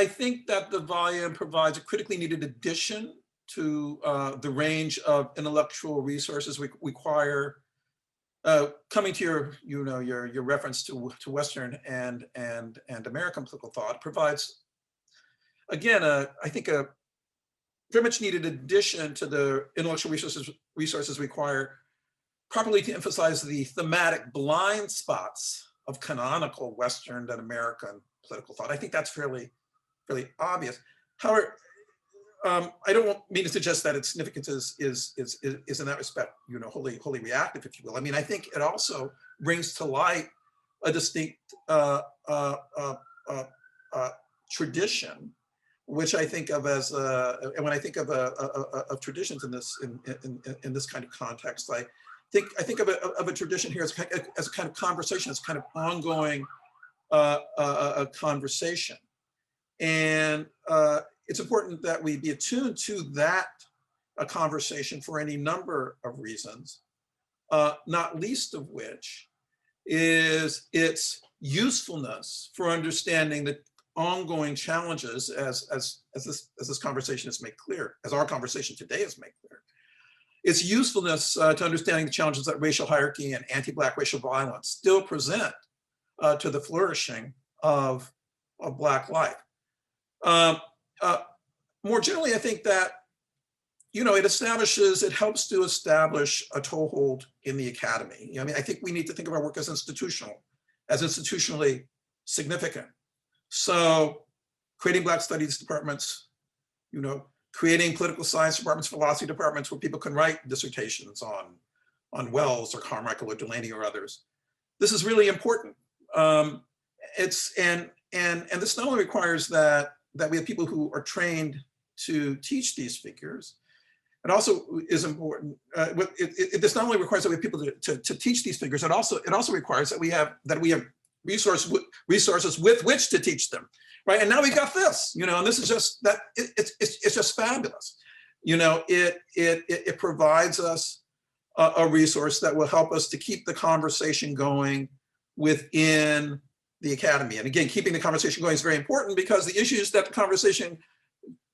think that the volume provides a critically needed addition to the range of intellectual resources we require. Coming to your reference to Western and American political thought provides, again, I think a very much needed addition to the intellectual resources required properly to emphasize the thematic blind spots of canonical Western and American political thought. I think that's fairly obvious. However, I don't mean to suggest that its significance is in that respect, wholly reactive, if you will. I mean, I think it also brings to light a distinct tradition, which I think of as, and when I think of traditions in this kind of context, I think of a tradition here as a kind of conversation, as kind of ongoing a conversation. And it's important that we be attuned to that conversation for any number of reasons, not least of which is its usefulness for understanding the ongoing challenges as this conversation is made clear, as our conversation today is made clear. Its usefulness to understanding the challenges that racial hierarchy and anti-Black racial violence still present to the flourishing of Black life. More generally, I think that, it helps to establish a toehold in the academy. I mean, I think we need to think of our work as institutionally significant. So creating Black studies departments, creating political science departments, philosophy departments where people can write dissertations on Wells or Carmichael or Delaney or others. This is really important. And this not only requires that we have people who are trained to teach these figures. It also is important. This not only requires that we have people to teach these figures. It also requires that we have resources with which to teach them, right? And now we got this, and this is just that. It's just fabulous. It provides us a resource that will help us to keep the conversation going within the academy. And again, keeping the conversation going is very important because the issues that the conversation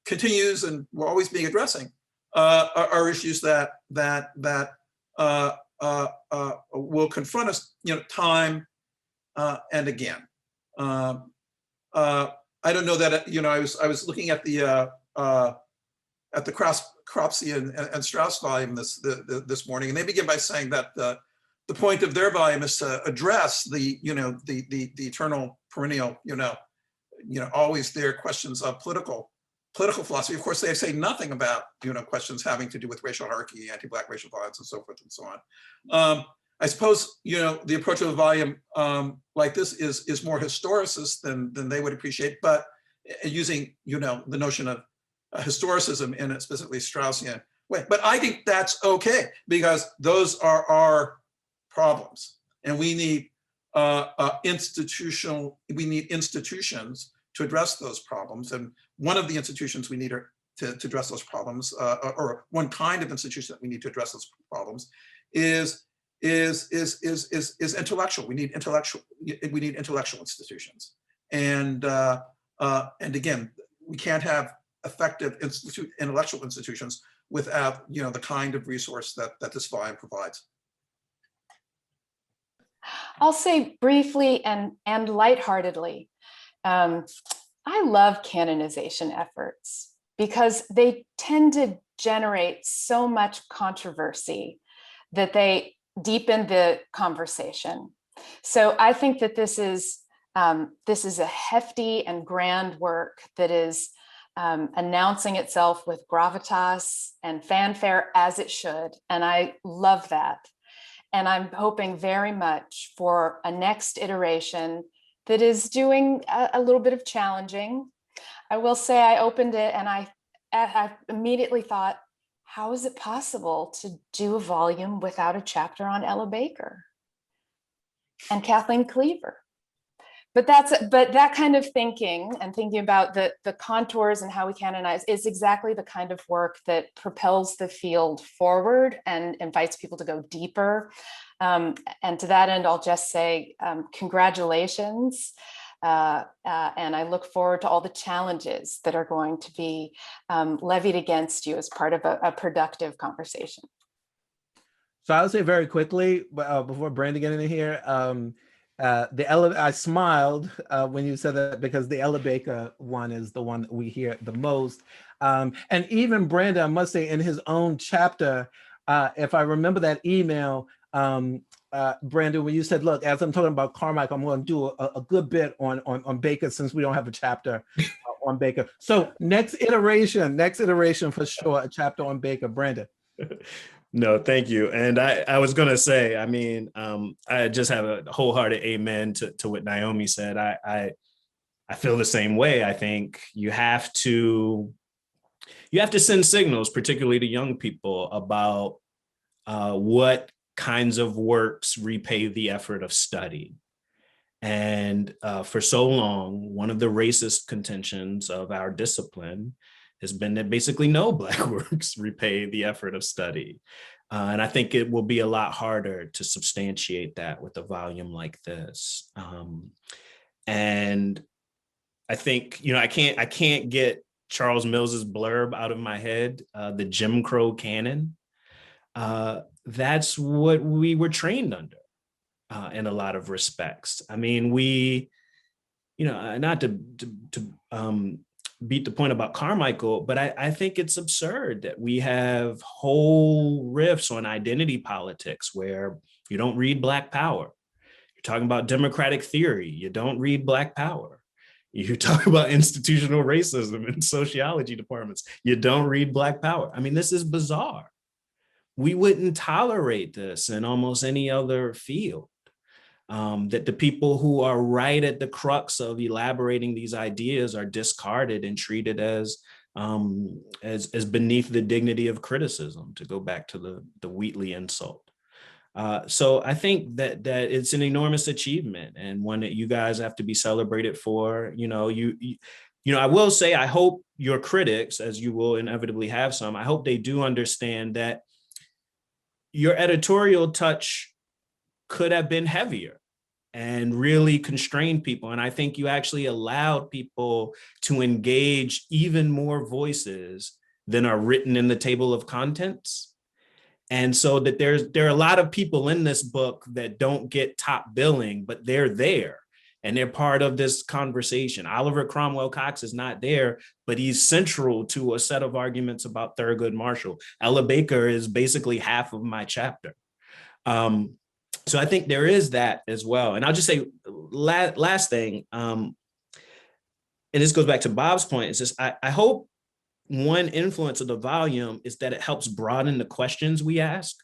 continues and we're always being addressing are issues that will confront us, time and again. I don't know that I was looking at the Cropsey and Strauss volume this morning, and they begin by saying that the point of their volume is to address the eternal perennial always there questions of political philosophy. Of course, they say nothing about questions having to do with racial hierarchy, anti-Black racial violence, and so forth and so on. I suppose the approach of a volume like this is more historicist than they would appreciate, but using the notion of historicism in a specifically Straussian way. But I think that's okay because those are our problems, and we need institutions to address those problems. And one of the institutions we need to address those problems, or one kind of institution that we need to address those problems, is intellectual. We need intellectual institutions, and again, we can't have effective intellectual institutions without the kind of resource that this volume provides. I'll say briefly and lightheartedly, I love canonization efforts because they tend to generate so much controversy that they deepen the conversation. So I think that this is a hefty and grand work that is announcing itself with gravitas and fanfare as it should, and I love that. And I'm hoping very much for a next iteration that is doing a little bit of challenging. I will say I opened it and I immediately thought, how is it possible to do a volume without a chapter on Ella Baker and Kathleen Cleaver? But that kind of thinking and thinking about the contours and how we canonize is exactly the kind of work that propels the field forward and invites people to go deeper. And to that end, I'll just say congratulations. And I look forward to all the challenges that are going to be levied against you as part of a productive conversation. So I'll say very quickly, before Brandon get into here, I smiled when you said that because the Ella Baker one is the one that we hear the most. And even Brandon, I must say, in his own chapter, if I remember that email, Brandon, when you said, look, as I'm talking about Carmichael, I'm going to do a good bit on Baker since we don't have a chapter on Baker. So next iteration for sure, a chapter on Baker. Brandon. No, thank you. And I was going to say, I mean, I just have a wholehearted amen to what Naomi said. I feel the same way. I think you have to send signals, particularly to young people, about what kinds of works repay the effort of study. And for so long, one of the racist contentions of our discipline has been that basically no Black works repay the effort of study. And I think it will be a lot harder to substantiate that with a volume like this. And I think, I can't get Charles Mills's blurb out of my head, the Jim Crow canon. That's what we were trained under in a lot of respects. I mean, we, not to beat the point about Carmichael, but I think it's absurd that we have whole riffs on identity politics where you don't read Black Power. You're talking about democratic theory. You don't read Black Power. You talk about institutional racism in sociology departments. You don't read Black Power. I mean, this is bizarre. We wouldn't tolerate this in almost any other field. that the people who are right at the crux of elaborating these ideas are discarded and treated as beneath the dignity of criticism, to go back to the Wheatley insult. So I think that it's an enormous achievement, and one that you guys have to be celebrated for. I will say, I hope your critics, as you will inevitably have some, I hope they do understand that your editorial touch could have been heavier and really constrained people. And I think you actually allowed people to engage even more voices than are written in the table of contents. And so that there are a lot of people in this book that don't get top billing, but they're there and they're part of this conversation. Oliver Cromwell Cox is not there, but he's central to a set of arguments about Thurgood Marshall. Ella Baker is basically half of my chapter. So I think there is that as well. And I'll just say last thing, and this goes back to Bob's point, is just I hope one influence of the volume is that it helps broaden the questions we ask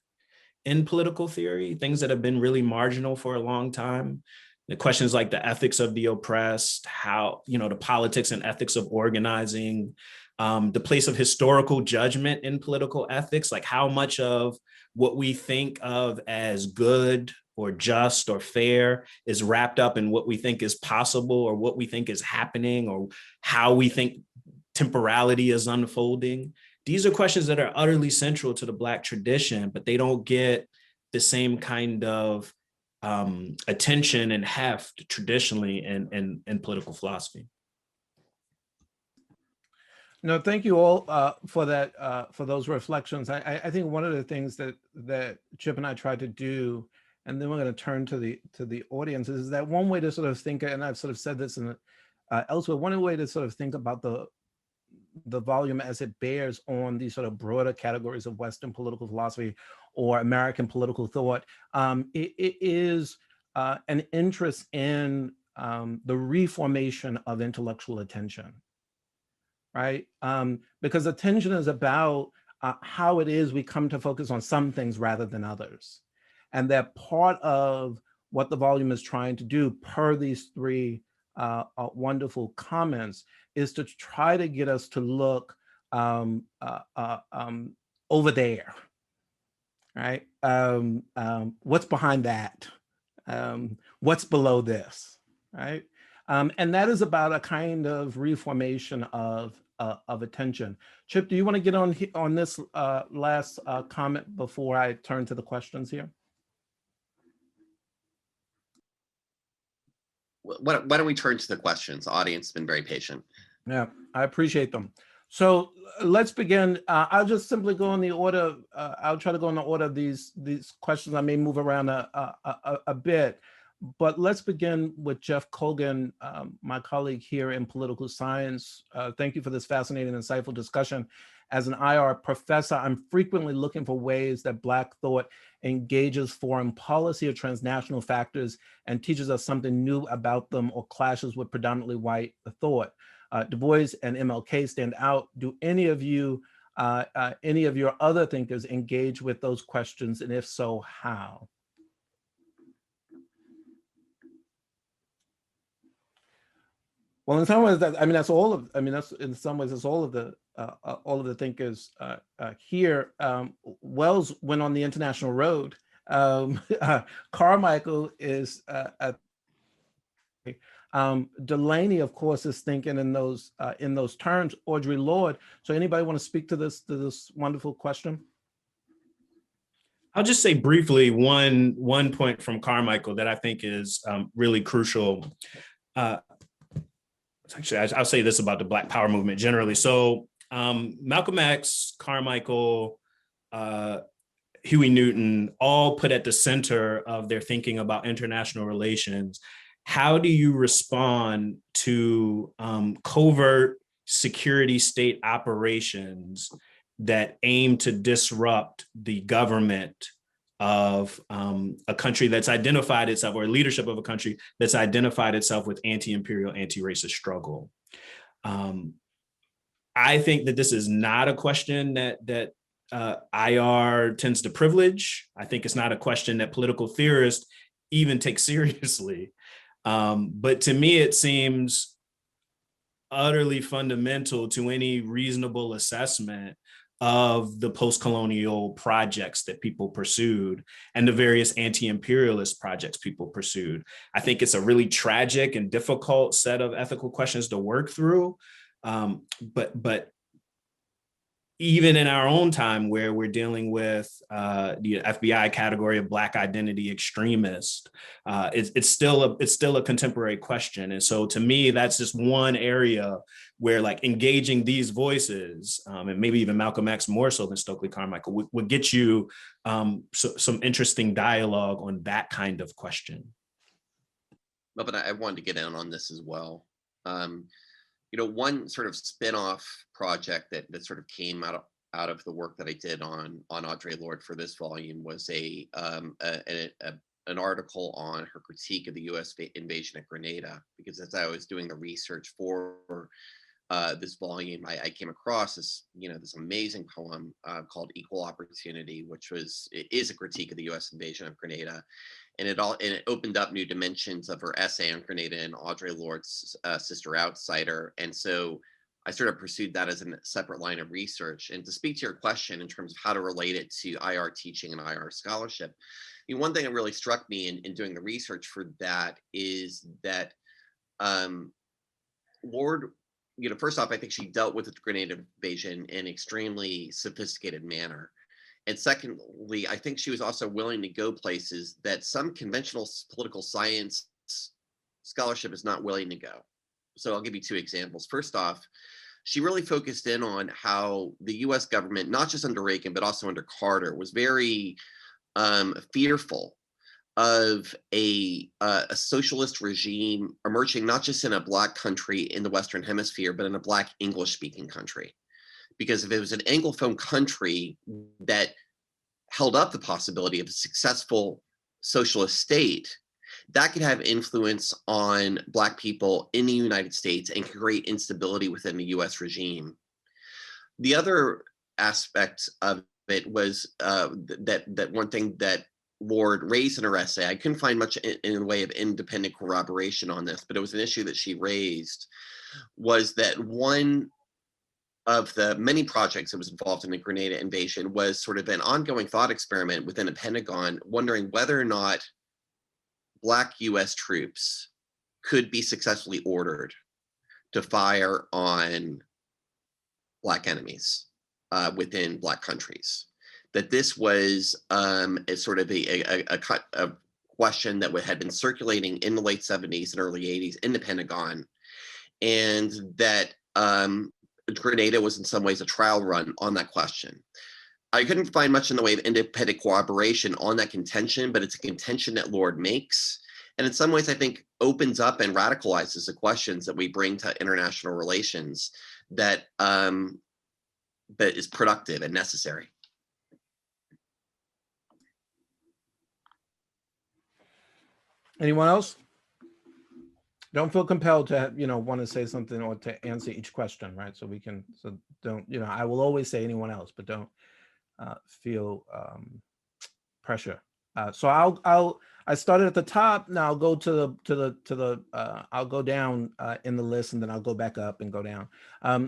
in political theory, things that have been really marginal for a long time. The questions like the ethics of the oppressed, how, the politics and ethics of organizing, the place of historical judgment in political ethics, like how much of what we think of as good or just or fair is wrapped up in what we think is possible or what we think is happening or how we think temporality is unfolding. These are questions that are utterly central to the Black tradition, but they don't get the same kind of attention and heft traditionally in political philosophy. No, thank you all for that, for those reflections. I think one of the things that Chip and I tried to do, and then we're going to turn to the audience, is that one way to sort of think, and I've sort of said this in elsewhere, one way to sort of think about the volume as it bears on these sort of broader categories of Western political philosophy or American political thought, it is an interest in the reformation of intellectual attention, right? Because attention is about how it is we come to focus on some things rather than others. And that part of what the volume is trying to do, per these three wonderful comments, is to try to get us to look over there, right? What's behind that? What's below this, right? And that is about a kind of reformation of attention. Chip, do you want to get on this last comment before I turn to the questions here? Why don't we turn to the questions? The audience has been very patient. Yeah, I appreciate them. So let's begin. I'll just simply go in the order. I'll try to go in the order of these questions. I may move around a bit, but let's begin with Jeff Colgan, my colleague here in political science. Thank you for this fascinating, insightful discussion. As an IR professor, I'm frequently looking for ways that Black thought engages foreign policy or transnational factors and teaches us something new about them or clashes with predominantly white thought. Du Bois and MLK stand out. Do any of you, any of your other thinkers engage with those questions? And if so, how? Well, in some ways, that's all of. That's in some ways, it's all of the thinkers here. Wells went on the international road. Carmichael is. Delaney, of course, is thinking in those terms. Audre Lorde. So, anybody want to speak to this wonderful question? I'll just say briefly one point from Carmichael that I think is really crucial. Actually, I'll say this about the Black Power movement generally. So Malcolm X, Carmichael, Huey Newton, all put at the center of their thinking about international relations. How do you respond to covert security state operations that aim to disrupt the government of a country that's identified itself, or leadership of a country that's identified itself with anti-imperial, anti-racist struggle? I think that this is not a question that IR tends to privilege. I think it's not a question that political theorists even take seriously. But to me, it seems utterly fundamental to any reasonable assessment of the post-colonial projects that people pursued and the various anti-imperialist projects people pursued. I think it's a really tragic and difficult set of ethical questions to work through. But even in our own time, where we're dealing with the FBI category of Black identity extremist, it's still a contemporary question. And so to me, that's just one area where like engaging these voices, and maybe even Malcolm X more so than Stokely Carmichael, would get you some interesting dialogue on that kind of question. Well, but I wanted to get in on this as well. You know, one sort of spin-off project that sort of came out of the work that I did on Audre Lorde for this volume was an article on her critique of the U.S. invasion of Grenada. Because as I was doing the research for this volume, I came across this amazing poem called "Equal Opportunity," which is a critique of the U.S. invasion of Grenada. And it opened up new dimensions of her essay on Grenada and Audre Lorde's Sister Outsider. And so I sort of pursued that as a separate line of research. And to speak to your question in terms of how to relate it to IR teaching and IR scholarship, one thing that really struck me in doing the research for that is that Lorde, first off, I think she dealt with the Grenada invasion in an extremely sophisticated manner. And secondly, I think she was also willing to go places that some conventional political science scholarship is not willing to go. So I'll give you two examples. First off, she really focused in on how the US government, not just under Reagan, but also under Carter, was very fearful of a socialist regime emerging not just in a Black country in the Western Hemisphere, but in a Black English-speaking country. Because if it was an Anglophone country that held up the possibility of a successful socialist state, that could have influence on Black people in the United States and create instability within the US regime. The other aspect of it was that one thing that Lorde raised in her essay, I couldn't find much in the way of independent corroboration on this, but it was an issue that she raised, was that one of the many projects that was involved in the Grenada invasion was sort of an ongoing thought experiment within the Pentagon, wondering whether or not Black US troops could be successfully ordered to fire on Black enemies within Black countries. That this was a sort of a question that had been circulating in the late 70s and early 80s in the Pentagon, and that Grenada was in some ways a trial run on that question. I couldn't find much in the way of independent corroboration on that contention, but it's a contention that Lorde makes. And in some ways, I think opens up and radicalizes the questions that we bring to international relations that is productive and necessary. Anyone else? Don't feel compelled to, want to say something or to answer each question, right? So don't, I will always say anyone else, but don't feel pressure. So I started at the top. Now I'll go I'll go down in the list, and then I'll go back up and go down.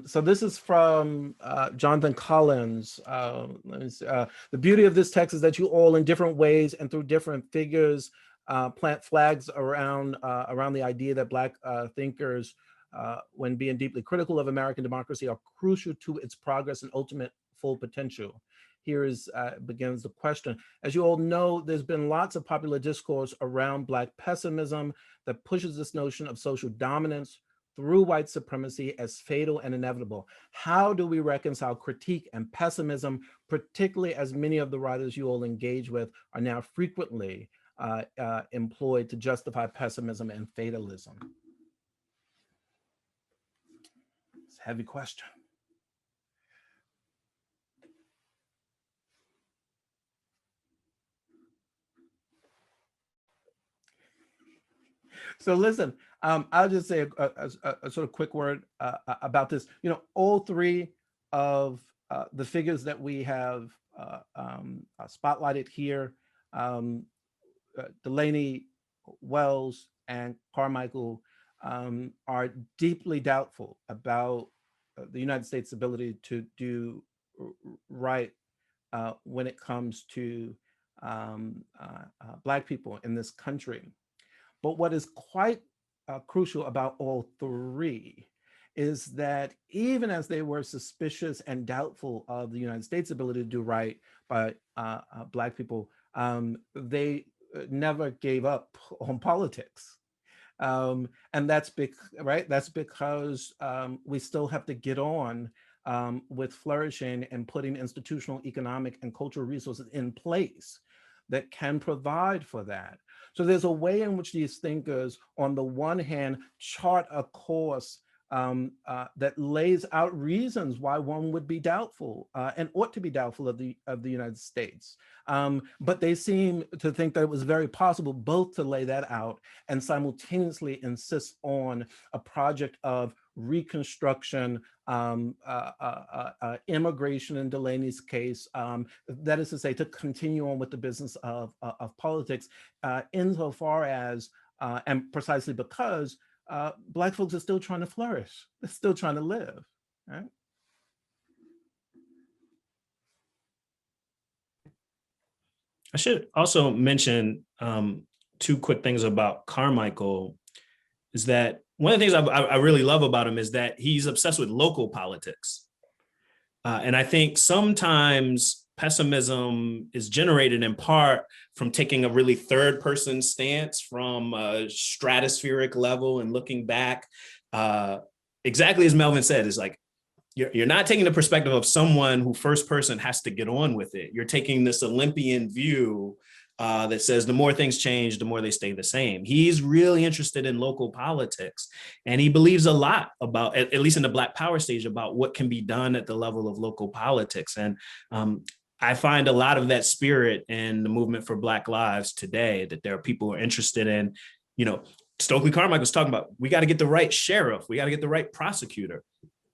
So this is from Jonathan Collins. Let me see. The beauty of this text is that you all, in different ways and through different figures, plant flags around the idea that Black thinkers, when being deeply critical of American democracy, are crucial to its progress and ultimate full potential. Here begins the question. As you all know, there's been lots of popular discourse around Black pessimism that pushes this notion of social dominance through white supremacy as fatal and inevitable. How do we reconcile critique and pessimism, particularly as many of the writers you all engage with are now frequently employed to justify pessimism and fatalism? It's a heavy question. So listen, I'll just say a sort of quick word about this. All three of the figures that we have spotlighted here Delaney, Wells, and Carmichael are deeply doubtful about the United States' ability to do right when it comes to Black people in this country. But what is quite crucial about all three is that even as they were suspicious and doubtful of the United States' ability to do right by Black people, they never gave up on politics. And that's that's because we still have to get on with flourishing and putting institutional, economic, and cultural resources in place that can provide for that. So there's a way in which these thinkers, on the one hand, chart a course that lays out reasons why one would be doubtful and ought to be doubtful of the United States. But they seem to think that it was very possible both to lay that out and simultaneously insist on a project of reconstruction, immigration in Delaney's case, that is to say, to continue on with the business of politics, insofar as, and precisely because, Black folks are still trying to flourish. They're still trying to live, right? I should also mention two quick things about Carmichael, is that one of the things I really love about him is that he's obsessed with local politics. And I think sometimes pessimism is generated in part from taking a really third person stance from a stratospheric level and looking back. Exactly as Melvin said, is like, you're not taking the perspective of someone who first person has to get on with it. You're taking this Olympian view that says the more things change, the more they stay the same. He's really interested in local politics, and he believes a lot about, at least in the Black Power stage, about what can be done at the level of local politics. And I find a lot of that spirit in the movement for Black lives today, that there are people who are interested in, Stokely Carmichael's talking about, we got to get the right sheriff, we got to get the right prosecutor.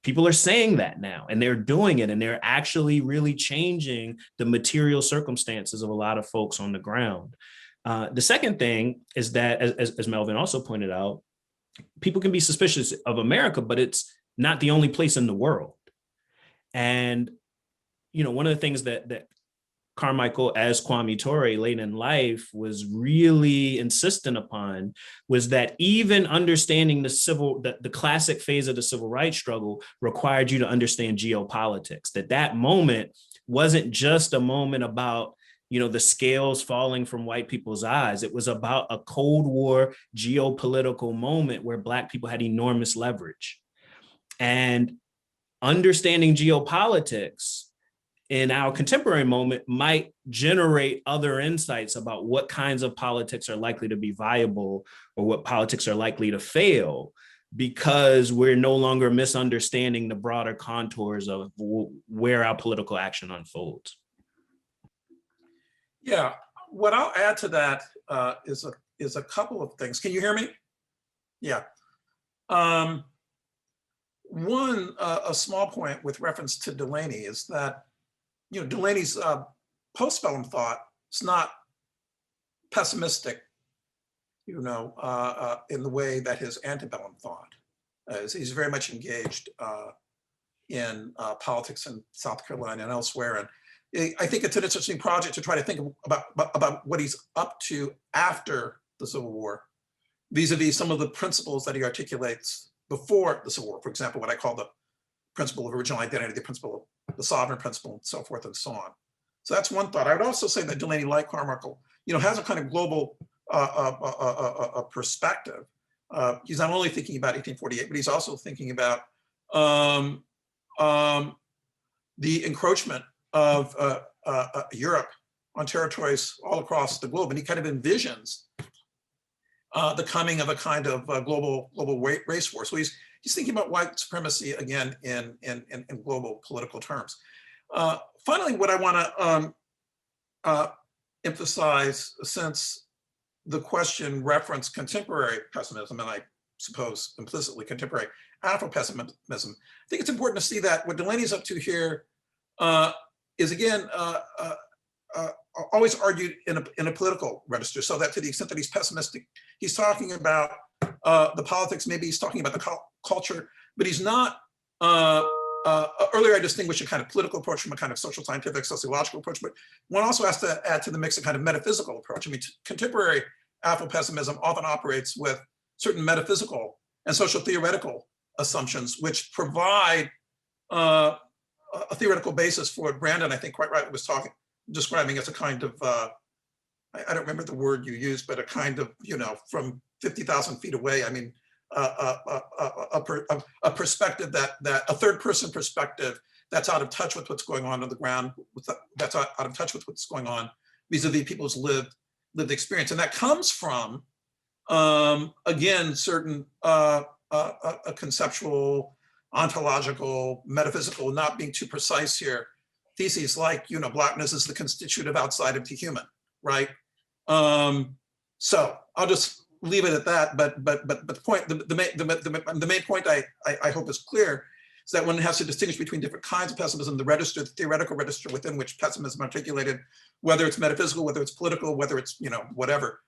People are saying that now, and they're doing it, and they're actually really changing the material circumstances of a lot of folks on the ground. The second thing is that, as Melvin also pointed out, people can be suspicious of America, but it's not the only place in the world. And, one of the things that Carmichael, as Kwame Ture, late in life, was really insistent upon was that even understanding the classic phase of the civil rights struggle required you to understand geopolitics, that moment wasn't just a moment about, the scales falling from white people's eyes. It was about a Cold War geopolitical moment where Black people had enormous leverage. And understanding geopolitics in our contemporary moment might generate other insights about what kinds of politics are likely to be viable or what politics are likely to fail, because we're no longer misunderstanding the broader contours of where our political action unfolds. Yeah, what I'll add to that is a couple of things. Can you hear me? Yeah. One, a small point with reference to Delaney is that Delaney's postbellum thought is not pessimistic, in the way that his antebellum thought. He's very much engaged in politics in South Carolina and elsewhere. And I think it's an interesting project to try to think about what he's up to after the Civil War, vis-a-vis some of the principles that he articulates before the Civil War. For example, what I call the principle of original identity, the principle of the sovereign principle, and so forth and so on. So that's one thought. I would also say that Delaney, like Carmichael, has a kind of global perspective. He's not only thinking about 1848, but he's also thinking about the encroachment of Europe on territories all across the globe, and he kind of envisions the coming of a kind of global race war. So he's thinking about white supremacy again in global political terms. Finally, what I want to emphasize, since the question referenced contemporary pessimism, and I suppose implicitly contemporary Afro-pessimism, I think it's important to see that what Delaney's up to here is again always argued in a political register, so that to the extent that he's pessimistic, he's talking about the politics, maybe he's talking about the culture, but he's not. Earlier I distinguished a kind of political approach from a kind of social scientific, sociological approach, but one also has to add to the mix a kind of metaphysical approach. I mean, contemporary Afro-pessimism often operates with certain metaphysical and social theoretical assumptions, which provide a theoretical basis for what Brandon, I think quite rightly was describing as a kind of, I don't remember the word you used, but a kind of, from 50,000 feet away, I mean, a perspective that a third person perspective that's out of touch with what's going on the ground, that's out of touch with what's going on vis-a-vis people's lived experience. And that comes from, again, certain conceptual, ontological, metaphysical, not being too precise here, theses like, Blackness is the constitutive outside of the human, right? So I'll just leave it at that. But the point, the main point I hope is clear is that one has to distinguish between different kinds of pessimism, the register, the theoretical register within which pessimism articulated, whether it's metaphysical, whether it's political, whether it's, whatever.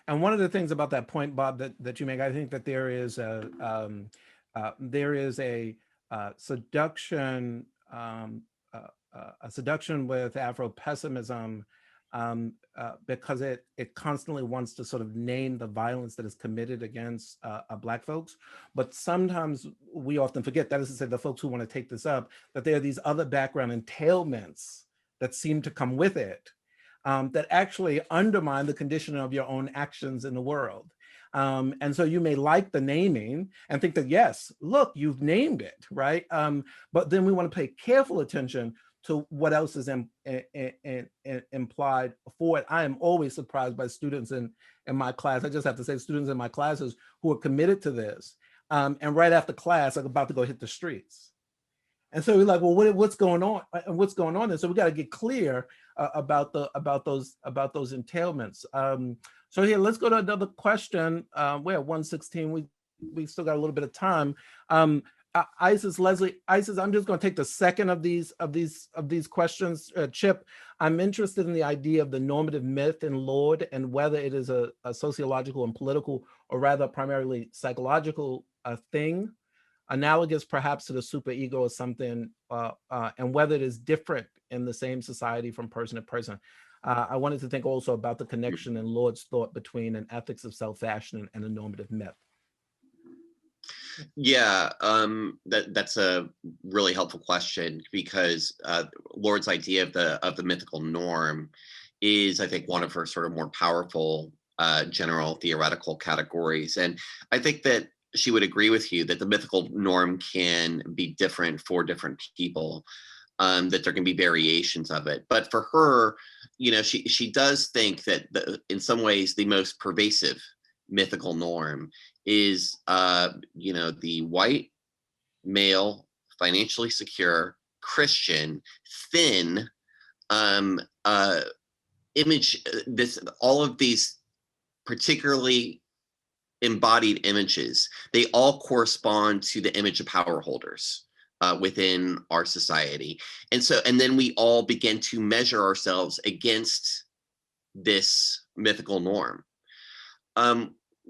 And one of the things about that point, Bob, that you make, I think that there is a seduction, a seduction with Afro-pessimism because it constantly wants to sort of name the violence that is committed against Black folks. But sometimes we often forget, that is to say, the folks who want to take this up, that there are these other background entailments that seem to come with it that actually undermine the condition of your own actions in the world. And so you may like the naming and think that, yes, look, you've named it, right? But then we want to pay careful attention to what else is implied for it. I am always surprised by students in my class. I just have to say, students in my classes who are committed to this, and right after class, are about to go hit the streets. And so we're like, well, what's going on? And what's going on? And so we got to get clear about those entailments. So here, let's go to another question. We're at 1:16. We still got a little bit of time. Leslie, Isis, I'm just going to take the second of these questions. Chip, I'm interested in the idea of the normative myth in Lord and whether it is a sociological and political, or rather primarily psychological thing, analogous perhaps to the superego or something, and whether it is different in the same society from person to person. I wanted to think also about the connection in Lord's thought between an ethics of self-fashion and a normative myth. Yeah, that's a really helpful question, because Lord's idea of the mythical norm is, I think, one of her sort of more powerful general theoretical categories. And I think that she would agree with you that the mythical norm can be different for different people, that there can be variations of it. But for her, she does think that in some ways the most pervasive mythical norm is the white, male, financially secure, Christian, thin image. All of these particularly embodied images, they all correspond to the image of power holders within our society. And then we all begin to measure ourselves against this mythical norm.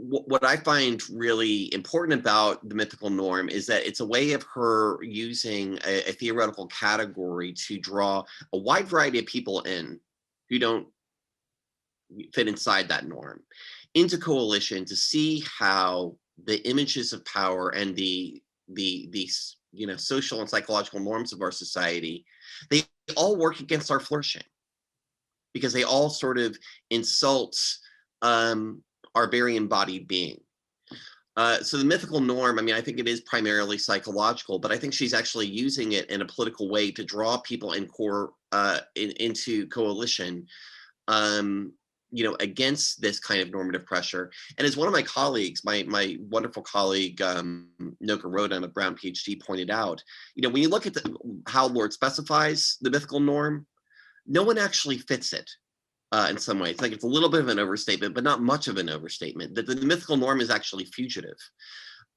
What I find really important about the mythical norm is that it's a way of her using a theoretical category to draw a wide variety of people in who don't fit inside that norm into coalition to see how the images of power and the social and psychological norms of our society, they all work against our flourishing, because they all sort of insult our very embodied being. So the mythical norm, I think it is primarily psychological, but I think she's actually using it in a political way to draw people into coalition, against this kind of normative pressure. And as one of my colleagues, my wonderful colleague, Noka Rodan of Brown PhD, pointed out, when you look at how Lord specifies the mythical norm, no one actually fits it. In some ways, like it's a little bit of an overstatement, but not much of an overstatement, that the mythical norm is actually fugitive.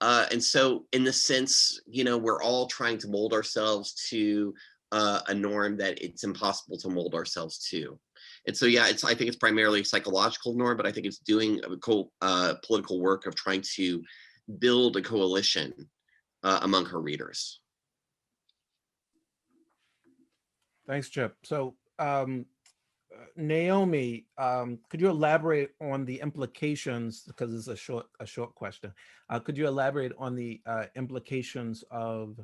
And so in the sense, we're all trying to mold ourselves to a norm that it's impossible to mold ourselves to. And so, yeah, I think it's primarily a psychological norm, but I think it's doing political work of trying to build a coalition among her readers. Thanks, Chip. So, Naomi, could you elaborate on the implications, because it's a short question. Could you elaborate on the implications of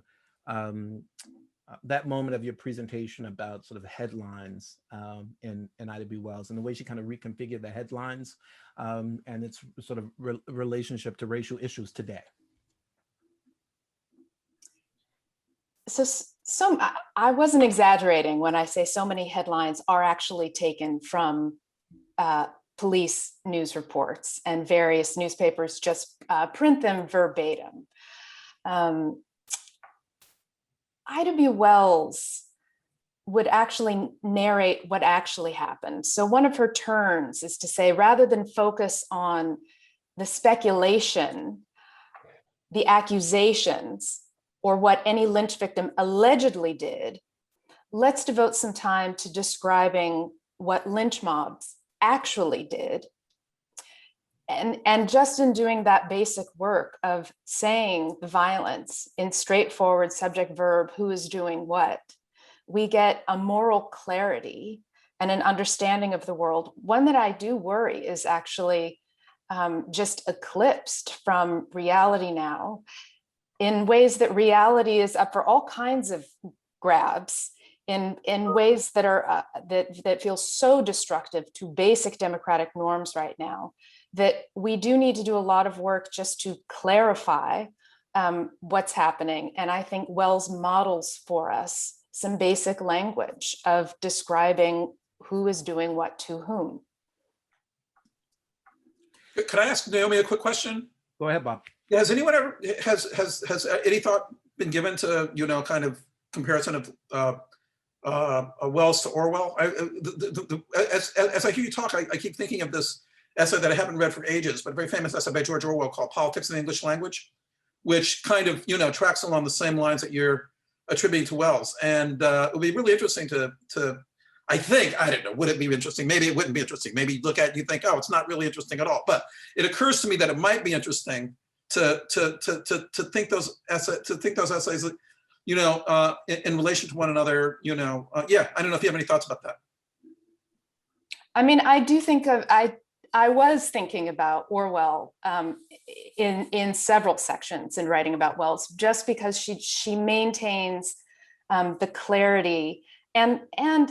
that moment of your presentation about sort of headlines in Ida B. Wells and the way she kind of reconfigured the headlines and its sort of relationship to racial issues today? So I wasn't exaggerating when I say so many headlines are actually taken from police news reports, and various newspapers just print them verbatim. Ida B. Wells would actually narrate what actually happened. So one of her turns is to say, rather than focus on the speculation, the accusations, or what any lynch victim allegedly did, let's devote some time to describing what lynch mobs actually did. And just in doing that basic work of saying the violence in straightforward subject verb, who is doing what, we get a moral clarity and an understanding of the world. One that I do worry is actually just eclipsed from reality now, in ways that reality is up for all kinds of grabs, in ways that are that feel so destructive to basic democratic norms right now, that we do need to do a lot of work just to clarify what's happening. And I think Wells models for us some basic language of describing who is doing what to whom. Could I ask Naomi a quick question? Go ahead, Bob. Has anyone ever, has any thought been given to, you know, kind of comparison of Wells to Orwell? As I hear you talk, I keep thinking of this essay that I haven't read for ages, but a very famous essay by George Orwell called Politics in the English Language, which kind of, you know, tracks along the same lines that you're attributing to Wells. And it would be really interesting to I think, I don't know, would it be interesting? Maybe it wouldn't be interesting. Maybe you look at it and you think, oh, it's not really interesting at all. But it occurs to me that it might be interesting to think those essays, you know, in relation to one another, you know. Yeah, I don't know if you have any thoughts about that. I mean, I do think of, I was thinking about Orwell in several sections in writing about Wells, just because she maintains the clarity and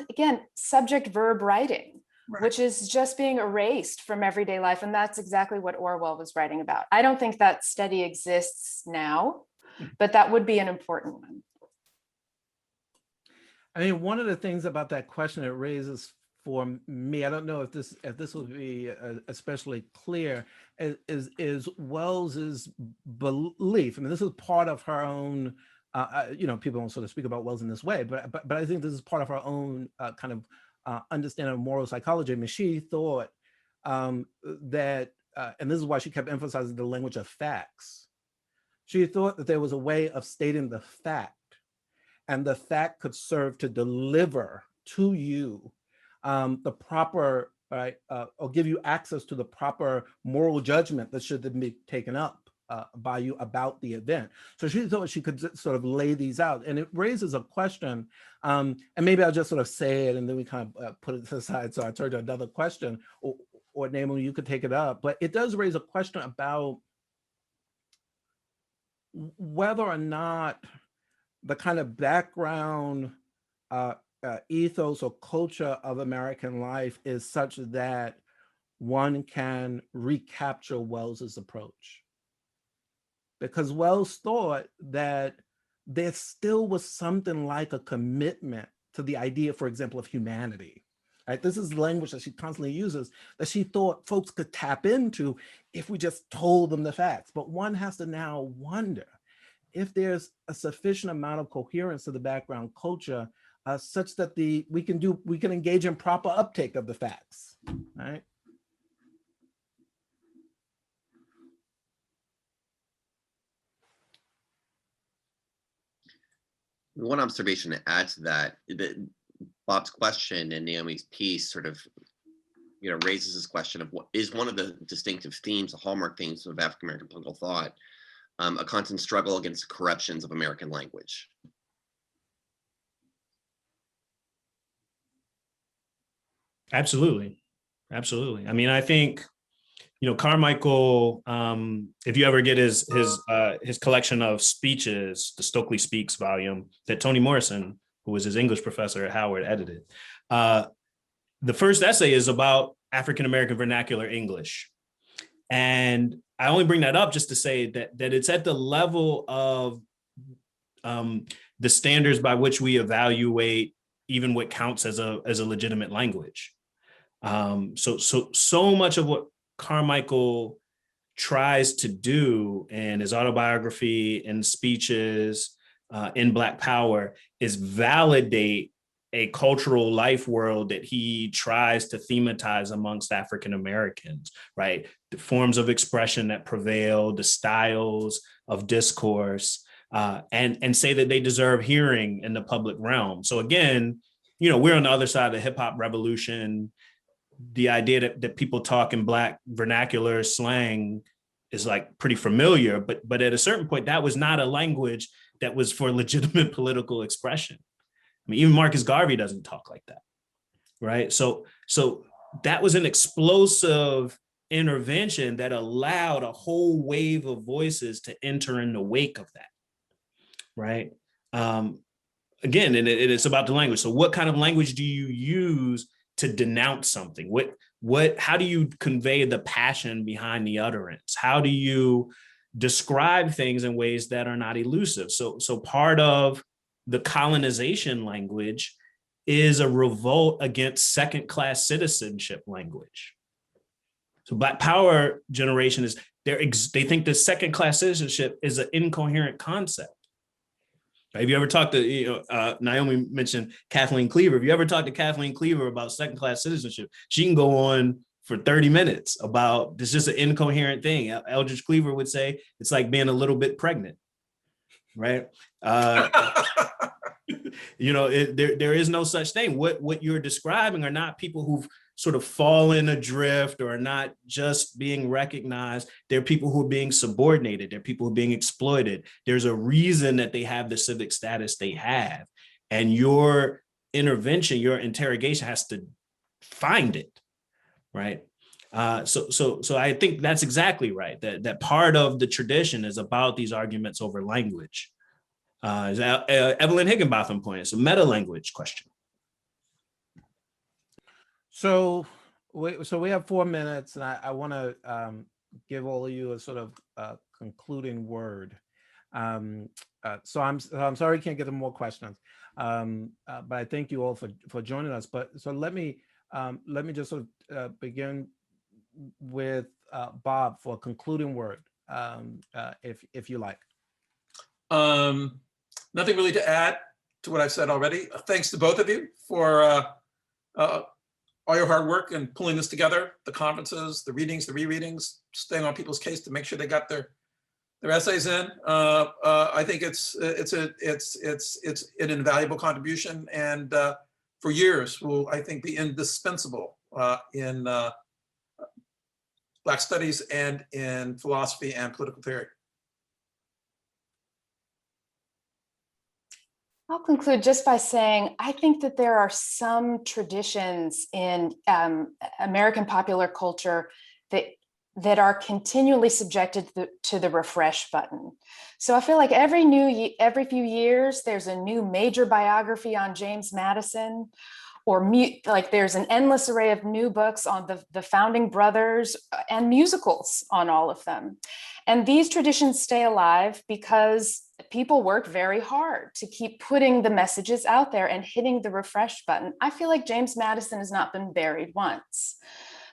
again, subject verb writing, right, which is just being erased from everyday life. And that's exactly what Orwell was writing about. I don't think that study exists now, but that would be an important one. I mean, one of the things about that question it raises for me, I don't know if this will be especially clear, is Wells's belief. I mean, this is part of her own. You know, people don't sort of speak about Wells in this way, but I think this is part of her own kind of understanding of moral psychology. I mean, she thought that, and this is why she kept emphasizing the language of facts. She thought that there was a way of stating the fact, and the fact could serve to deliver to you the proper, right, or give you access to the proper moral judgment that should then be taken up by you about the event. So she thought she could sort of lay these out, and it raises a question, and maybe I'll just sort of say it and then we kind of put it aside. So I turn to another question, or Naomi, you could take it up, but it does raise a question about whether or not the kind of background ethos or culture of American life is such that one can recapture Wells's approach. Because Wells thought that there still was something like a commitment to the idea, for example, of humanity. Right? This is language that she constantly uses that she thought folks could tap into if we just told them the facts. But one has to now wonder if there's a sufficient amount of coherence to the background culture such that we can engage in proper uptake of the facts, right? One observation to add to that, Bob's question and Naomi's piece sort of, raises this question of what is one of the distinctive themes, the hallmark themes of African American political thought, a constant struggle against the corruptions of American language. Absolutely. Absolutely. I mean, I think, Carmichael, if you ever get his collection of speeches, the Stokely Speaks volume that Toni Morrison, who was his English professor at Howard, edited, the first essay is about African American vernacular English. And I only bring that up just to say that it's at the level of the standards by which we evaluate even what counts as a legitimate language. So much of what Carmichael tries to do in his autobiography, in speeches, in Black Power, is validate a cultural life world that he tries to thematize amongst African Americans, right? The forms of expression that prevail, the styles of discourse, and say that they deserve hearing in the public realm. So again, we're on the other side of the hip hop revolution. The idea that people talk in Black vernacular slang is like pretty familiar, but at a certain point, that was not a language that was for legitimate political expression. I mean, even Marcus Garvey doesn't talk like that, right? So that was an explosive intervention that allowed a whole wave of voices to enter in the wake of that, right? Again, and it's about the language. So what kind of language do you use to denounce something? How do you convey the passion behind the utterance? How do you describe things in ways that are not elusive? So part of the colonization language is a revolt against second-class citizenship language. So Black Power generation they think that second-class citizenship is an incoherent concept. Have you ever talked to, Naomi mentioned Kathleen Cleaver. If you ever talked to Kathleen Cleaver about second-class citizenship, she can go on for 30 minutes about this is an incoherent thing. Eldridge Cleaver would say it's like being a little bit pregnant, right? There is no such thing. What you're describing are not people who've sort of fallen adrift or are not just being recognized. They're people who are being subordinated. They're people who are being exploited. There's a reason that they have the civic status they have. And your intervention, your interrogation has to find it, right? So I think that's exactly right. That part of the tradition is about these arguments over language. As Evelyn Higginbotham pointed, it's a meta language question. So we have 4 minutes, and I want to give all of you a sort of concluding word. So I'm sorry I can't get to more questions, but I thank you all for joining us. But so let me just sort of begin with Bob for a concluding word, if you like. Nothing really to add to what I've said already. Thanks to both of you for all your hard work and pulling this together, the conferences, the readings, the rereadings, staying on people's case to make sure they got their essays in. I think it's an invaluable contribution, and for years will, I think, be indispensable in Black studies and in philosophy and political theory. I'll conclude just by saying, I think that there are some traditions in American popular culture that are continually subjected to the refresh button. So I feel like every few years, there's a new major biography on James Madison, or like there's an endless array of new books on the founding brothers and musicals on all of them. And these traditions stay alive because people work very hard to keep putting the messages out there and hitting the refresh button. I feel like James Madison has not been buried once.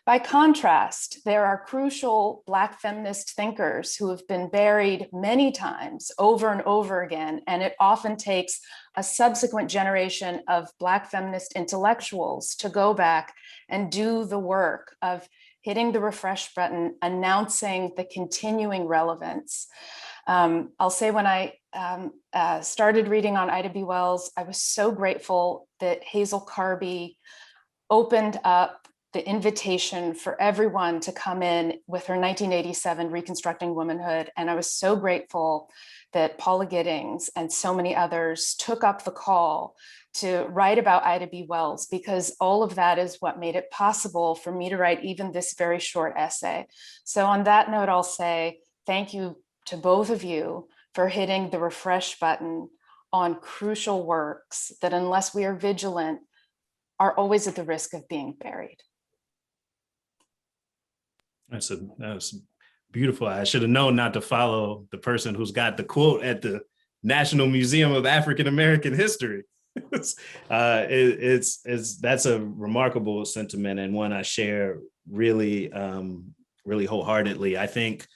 By contrast, there are crucial Black feminist thinkers who have been buried many times over and over again, and it often takes a subsequent generation of Black feminist intellectuals to go back and do the work of hitting the refresh button, announcing the continuing relevance. I'll say when I started reading on Ida B. Wells, I was so grateful that Hazel Carby opened up the invitation for everyone to come in with her 1987 Reconstructing Womanhood. And I was so grateful that Paula Giddings and so many others took up the call to write about Ida B. Wells, because all of that is what made it possible for me to write even this very short essay. So on that note, I'll say thank you to both of you for hitting the refresh button on crucial works that, unless we are vigilant, are always at the risk of being buried. That's beautiful. I should have known not to follow the person who's got the quote at the National Museum of African American History. That's a remarkable sentiment, and one I share really, really wholeheartedly. I think,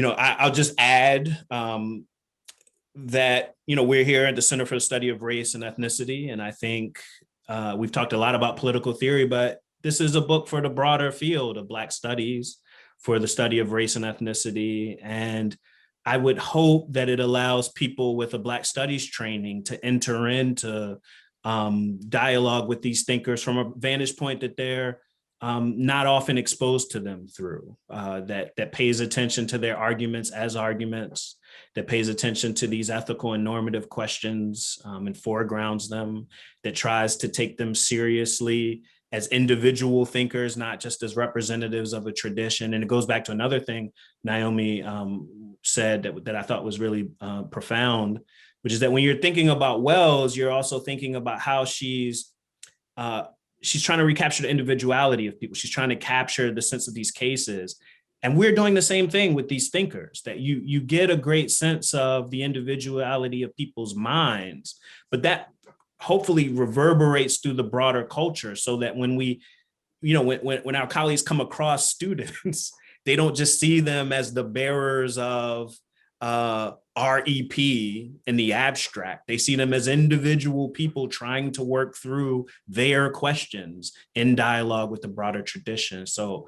I'll just add that, we're here at the Center for the Study of Race and Ethnicity, and I think we've talked a lot about political theory, but this is a book for the broader field of Black studies, for the study of race and ethnicity. And I would hope that it allows people with a Black studies training to enter into dialogue with these thinkers from a vantage point that they're not often exposed to them through, that pays attention to their arguments as arguments, that pays attention to these ethical and normative questions and foregrounds them, that tries to take them seriously as individual thinkers, not just as representatives of a tradition. And it goes back to another thing Naomi said that I thought was really profound, which is that when you're thinking about Wells, you're also thinking about how she's trying to recapture the individuality of people. She's trying to capture the sense of these cases. And we're doing the same thing with these thinkers, that you get a great sense of the individuality of people's minds, but that hopefully reverberates through the broader culture, so that when we, when our colleagues come across students, they don't just see them as the bearers of REP in the abstract. They see them as individual people trying to work through their questions in dialogue with the broader tradition. So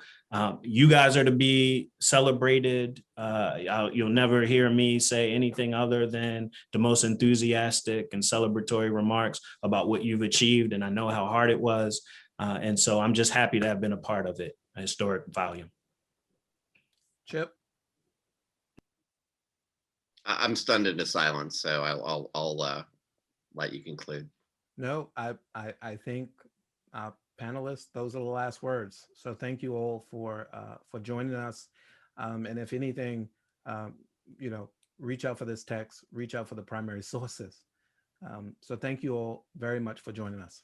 you guys are to be celebrated. You'll never hear me say anything other than the most enthusiastic and celebratory remarks about what you've achieved. And I know how hard it was. And so I'm just happy to have been a part of it, a historic volume. Chip? I'm stunned into silence, so I'll let you conclude. No, I think panelists, those are the last words. So thank you all for joining us. And if anything, reach out for this text, reach out for the primary sources. So thank you all very much for joining us.